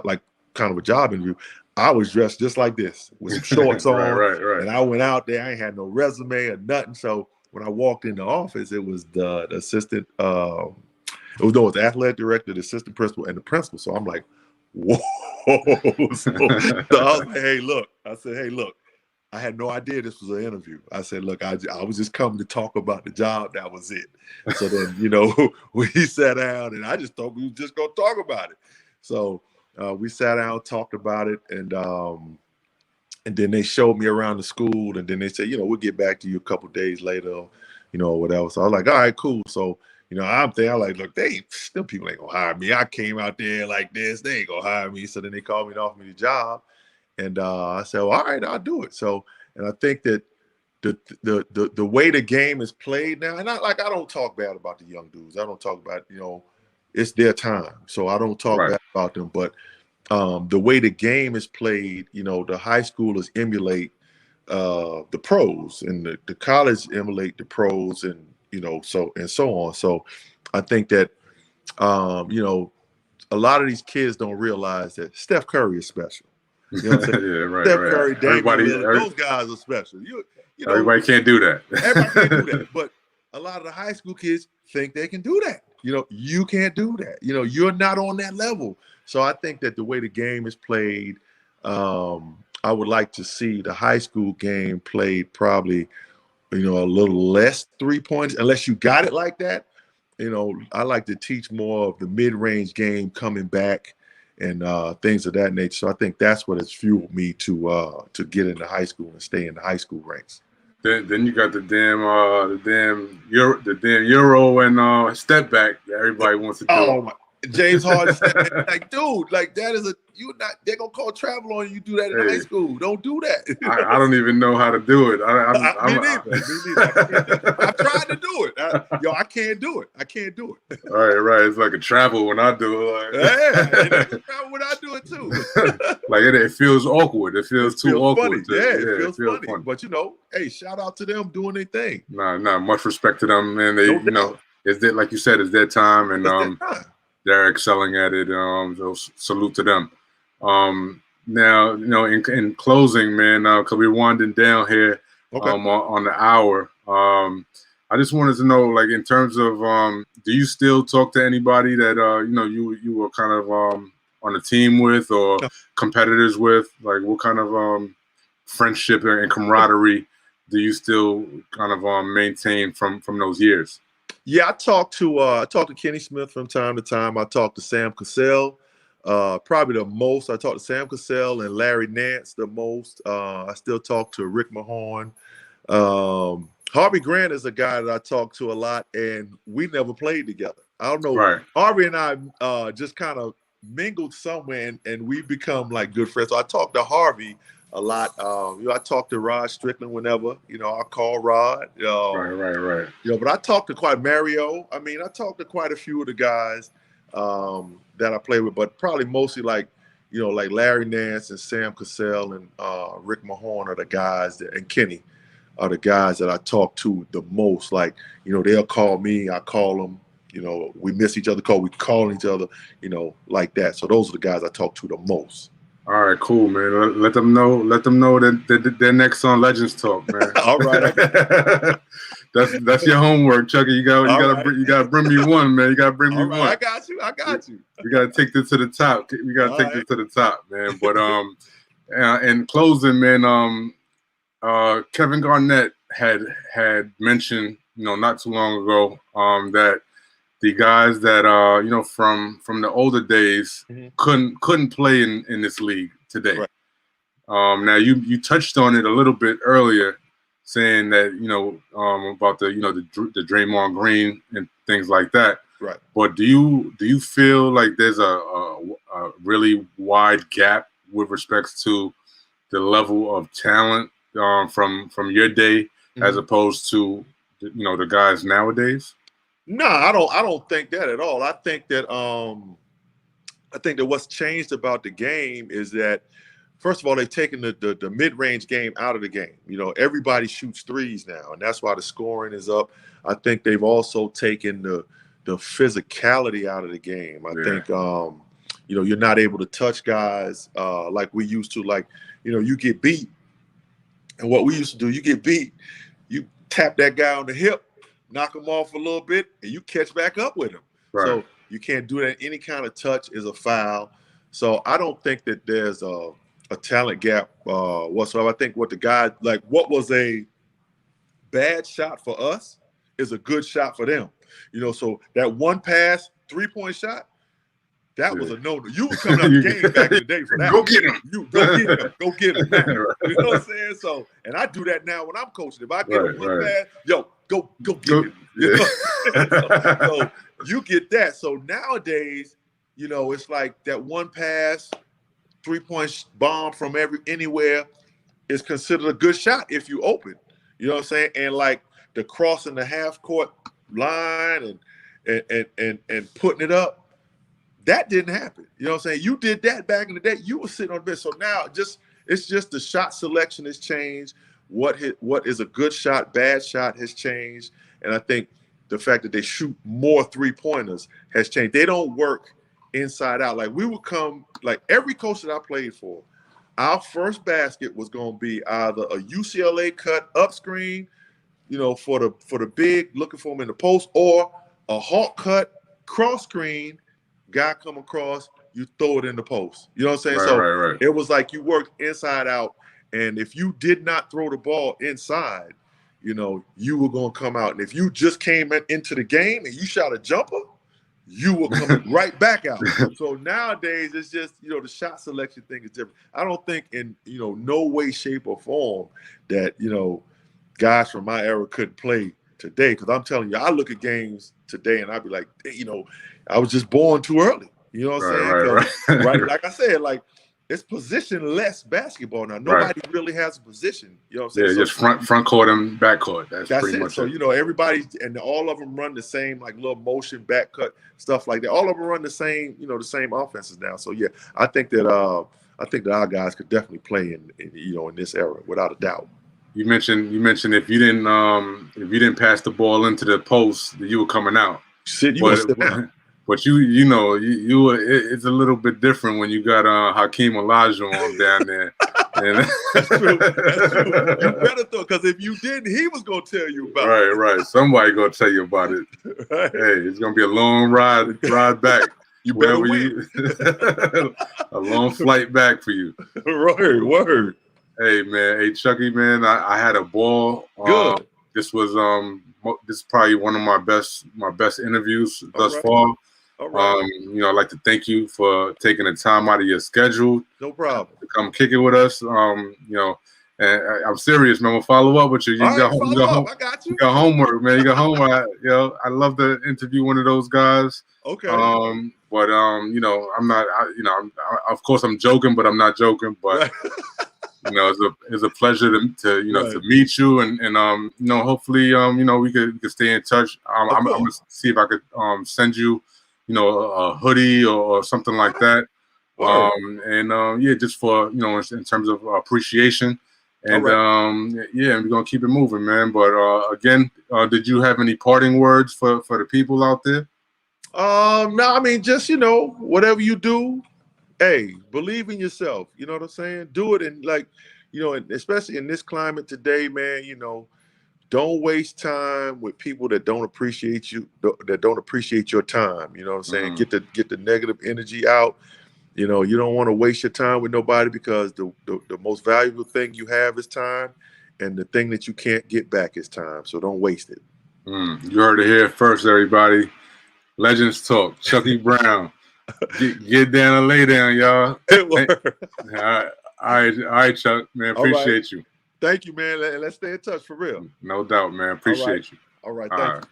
like kind of a job interview, I was dressed just like this with some shorts on. Right. And I went out there. I ain't had no resume or nothing. So when I walked in the office, it was the assistant, it was the athletic director, the assistant principal, and the principal. So I'm like, whoa. So I was like, hey, look. I said, hey, look. I had no idea this was an interview. I said, look, I was just coming to talk about the job. That was it. So then, we sat down, and I just thought we were just going to talk about it. So we sat down, talked about it, and then they showed me around the school, and then they said, we'll get back to you a couple days later, whatever. So I was like, all right, cool. So, I'm there, I'm like, look, them people ain't going to hire me. I came out there like this. They ain't going to hire me. So then they called me and offered me the job. And I said, well, all right, I'll do it. So, and I think that the way the game is played now, and I don't talk bad about the young dudes. I don't talk about, it's their time. So I don't talk bad about them. But the way the game is played, the high schoolers emulate the pros, and the college emulate the pros, and, so on. So I think that, a lot of these kids don't realize that Steph Curry is special. You know what I'm saying? Yeah, right. Steph Curry, Damian Lillard, those guys are special. Everybody can't do that. Everybody can't do that. But a lot of the high school kids think they can do that. You can't do that. You're not on that level. So I think that the way the game is played, I would like to see the high school game played probably, a little less 3 points, unless you got it like that. I like to teach more of the mid-range game coming back, and things of that nature. So I think that's what has fueled me to get into high school and stay in the high school ranks. Then you got the damn Euro and step back that everybody wants to do. Oh my, James Harden, like, dude, like that is they're gonna call travel on you. You do that in high school. Don't do that. I don't even know how to do it. Me neither. I tried to do it. I can't do it. I can't do it. Right. It's like a travel when I do it. It's a travel when I do it too. Like it feels awkward. It feels too awkward. It feels funny. But hey, shout out to them doing their thing. Nah, much respect to them, man. They, it's their, like you said, it's their time, and they're excelling at it. So salute to them. Now, in closing, man, because we're winding down here on the hour. I just wanted to know, like, in terms of, do you still talk to anybody that you were kind of on a team with or competitors with? Like, what kind of friendship and camaraderie do you still kind of maintain from those years? Yeah, I talk to Kenny Smith from time to time. I talk to Sam Cassell. Probably the most. I talk to Sam Cassell and Larry Nance the most. I still talk to Rick Mahorn. Harvey Grant is a guy that I talk to a lot, and we never played together. I don't know. Right. Harvey and I just kind of mingled somewhere, and we become like good friends. So I talk to Harvey a lot. I talk to Rod Strickland whenever. I call Rod. Right. But I talk to quite Mario. I mean, I talk to quite a few of the guys that I play with, but probably mostly like Larry Nance and Sam Cassell and Rick Mahorn are the guys and Kenny are the guys that I talk to the most. Like, they'll call me, I call them. We miss each other call, we call each other, like that. So those are the guys I talk to the most. All right, cool, man. Let them know that they're next on Legends Talk, man. All right. That's your homework, Chucky. You gotta bring me one, man. You gotta bring me one. I got you. You gotta take this to the top. We gotta take this to the top, man. But in closing, man, Kevin Garnett had mentioned, not too long ago, that the guys that from the older days couldn't play in this league today. Right. Now you touched on it a little bit earlier, saying that about the Draymond Green and things like that. Right. But do you feel like there's a really wide gap with respects to the level of talent from your day as opposed to the guys nowadays? No, I don't think that at all. I think that what's changed about the game is that first of all, they've taken the mid-range game out of the game. You know, everybody shoots threes now, and that's why the scoring is up. I think they've also taken the physicality out of the game. I think, you know, you're not able to touch guys like we used to. Like, you know, you get beat, and what we used to do, you get beat, you tap that guy on the hip, knock him off a little bit, and you catch back up with him. Right. So you can't do that. Any kind of touch is a foul. So I don't think that there's a talent gap whatsoever. I think what the guy, like what was a bad shot for us is a good shot for them. You know, so that one pass, 3-point shot, that was a no. You were coming out the game back in the day for that. Go get him. You go get him. Go get him. You know what I'm saying? So, and I do that now when I'm coaching. If I get a one pass, yo, go get him. You know? So you get that. So nowadays, you know, it's like that one pass, 3-point bomb from anywhere is considered a good shot if you open. You know what I'm saying? And like the crossing the half court line and putting it up, that didn't happen. You know what I'm saying? You did that back in the day. You were sitting on the bench. So now it's just the shot selection has changed. What is a good shot, bad shot has changed. And I think the fact that they shoot more 3-pointers has changed. They don't work inside out. Like we would come, like every coach that I played for, our first basket was going to be either a UCLA cut up screen, you know, for the big, looking for him in the post, or a Hawk cut cross screen, guy come across, you throw it in the post. You know what I'm saying? Right. It was like you worked inside out, and if you did not throw the ball inside, you know, you were going to come out. And if you just came into the game and you shot a jumper, you were coming right back out. So nowadays, it's just, you know, the shot selection thing is different. I don't think in, you know, no way, shape, or form that, you know, guys from my era couldn't play today. Because I'm telling you, I look at games today and I'd be like, you know, I was just born too early. You know what I'm saying? Right. Like I said, like, it's position-less basketball now. Nobody really has a position. You know what I'm saying? Yeah, just front court and back court. That's pretty much it. So, you know, everybody, and all of them run the same, like, little motion, back cut, stuff like that. All of them run the same, you know, the same offenses now. So, yeah, I think that our guys could definitely play in you know, in this era, without a doubt. You mentioned if you didn't pass the ball into the post, you were coming out. You were sit down. But you know, it's a little bit different when you got Hakeem Olajuwon down there. And That's true. You better throw, because if you didn't, he was gonna tell you about it. Right. Somebody gonna tell you about it. Right. Hey, it's gonna be a long ride back. You better win. A long flight back for you. Word. Hey man, hey Chucky man, I had a ball. Good. This is probably one of my best interviews thus far. All right. You know, I'd like to thank you for taking the time out of your schedule. No problem. To come kick it with us. You know, and I'm serious, man. We'll follow up with you. I got you. You got homework, man. You got homework. You know, I love to interview one of those guys. Okay. But you know, I'm not. Of course, I'm joking, but I'm not joking. But you know, it's a pleasure to you know to meet you, and you know, hopefully you know, we could stay in touch. I'm gonna see if I could send you, you know, a hoodie or something like that. Yeah, just for, you know, in terms of appreciation. And yeah, we're gonna keep it moving, man. But again, did you have any parting words for the people out there? No, I mean, just, you know, whatever you do, hey, believe in yourself. You know what I'm saying? Do it, and, like, you know, and especially in this climate today, man, you know, don't waste time with people that don't appreciate you, that don't appreciate your time. You know what I'm saying? Get the negative energy out. You know, you don't want to waste your time with nobody, because the most valuable thing you have is time, and the thing that you can't get back is time. So don't waste it. You heard it here first, everybody. Legends Talk, Chucky Brown. Get down and lay down, y'all. All right, Chuck, man. Appreciate you. Thank you, man. Let's stay in touch for real. No doubt, man. Appreciate you. All right. Thank you.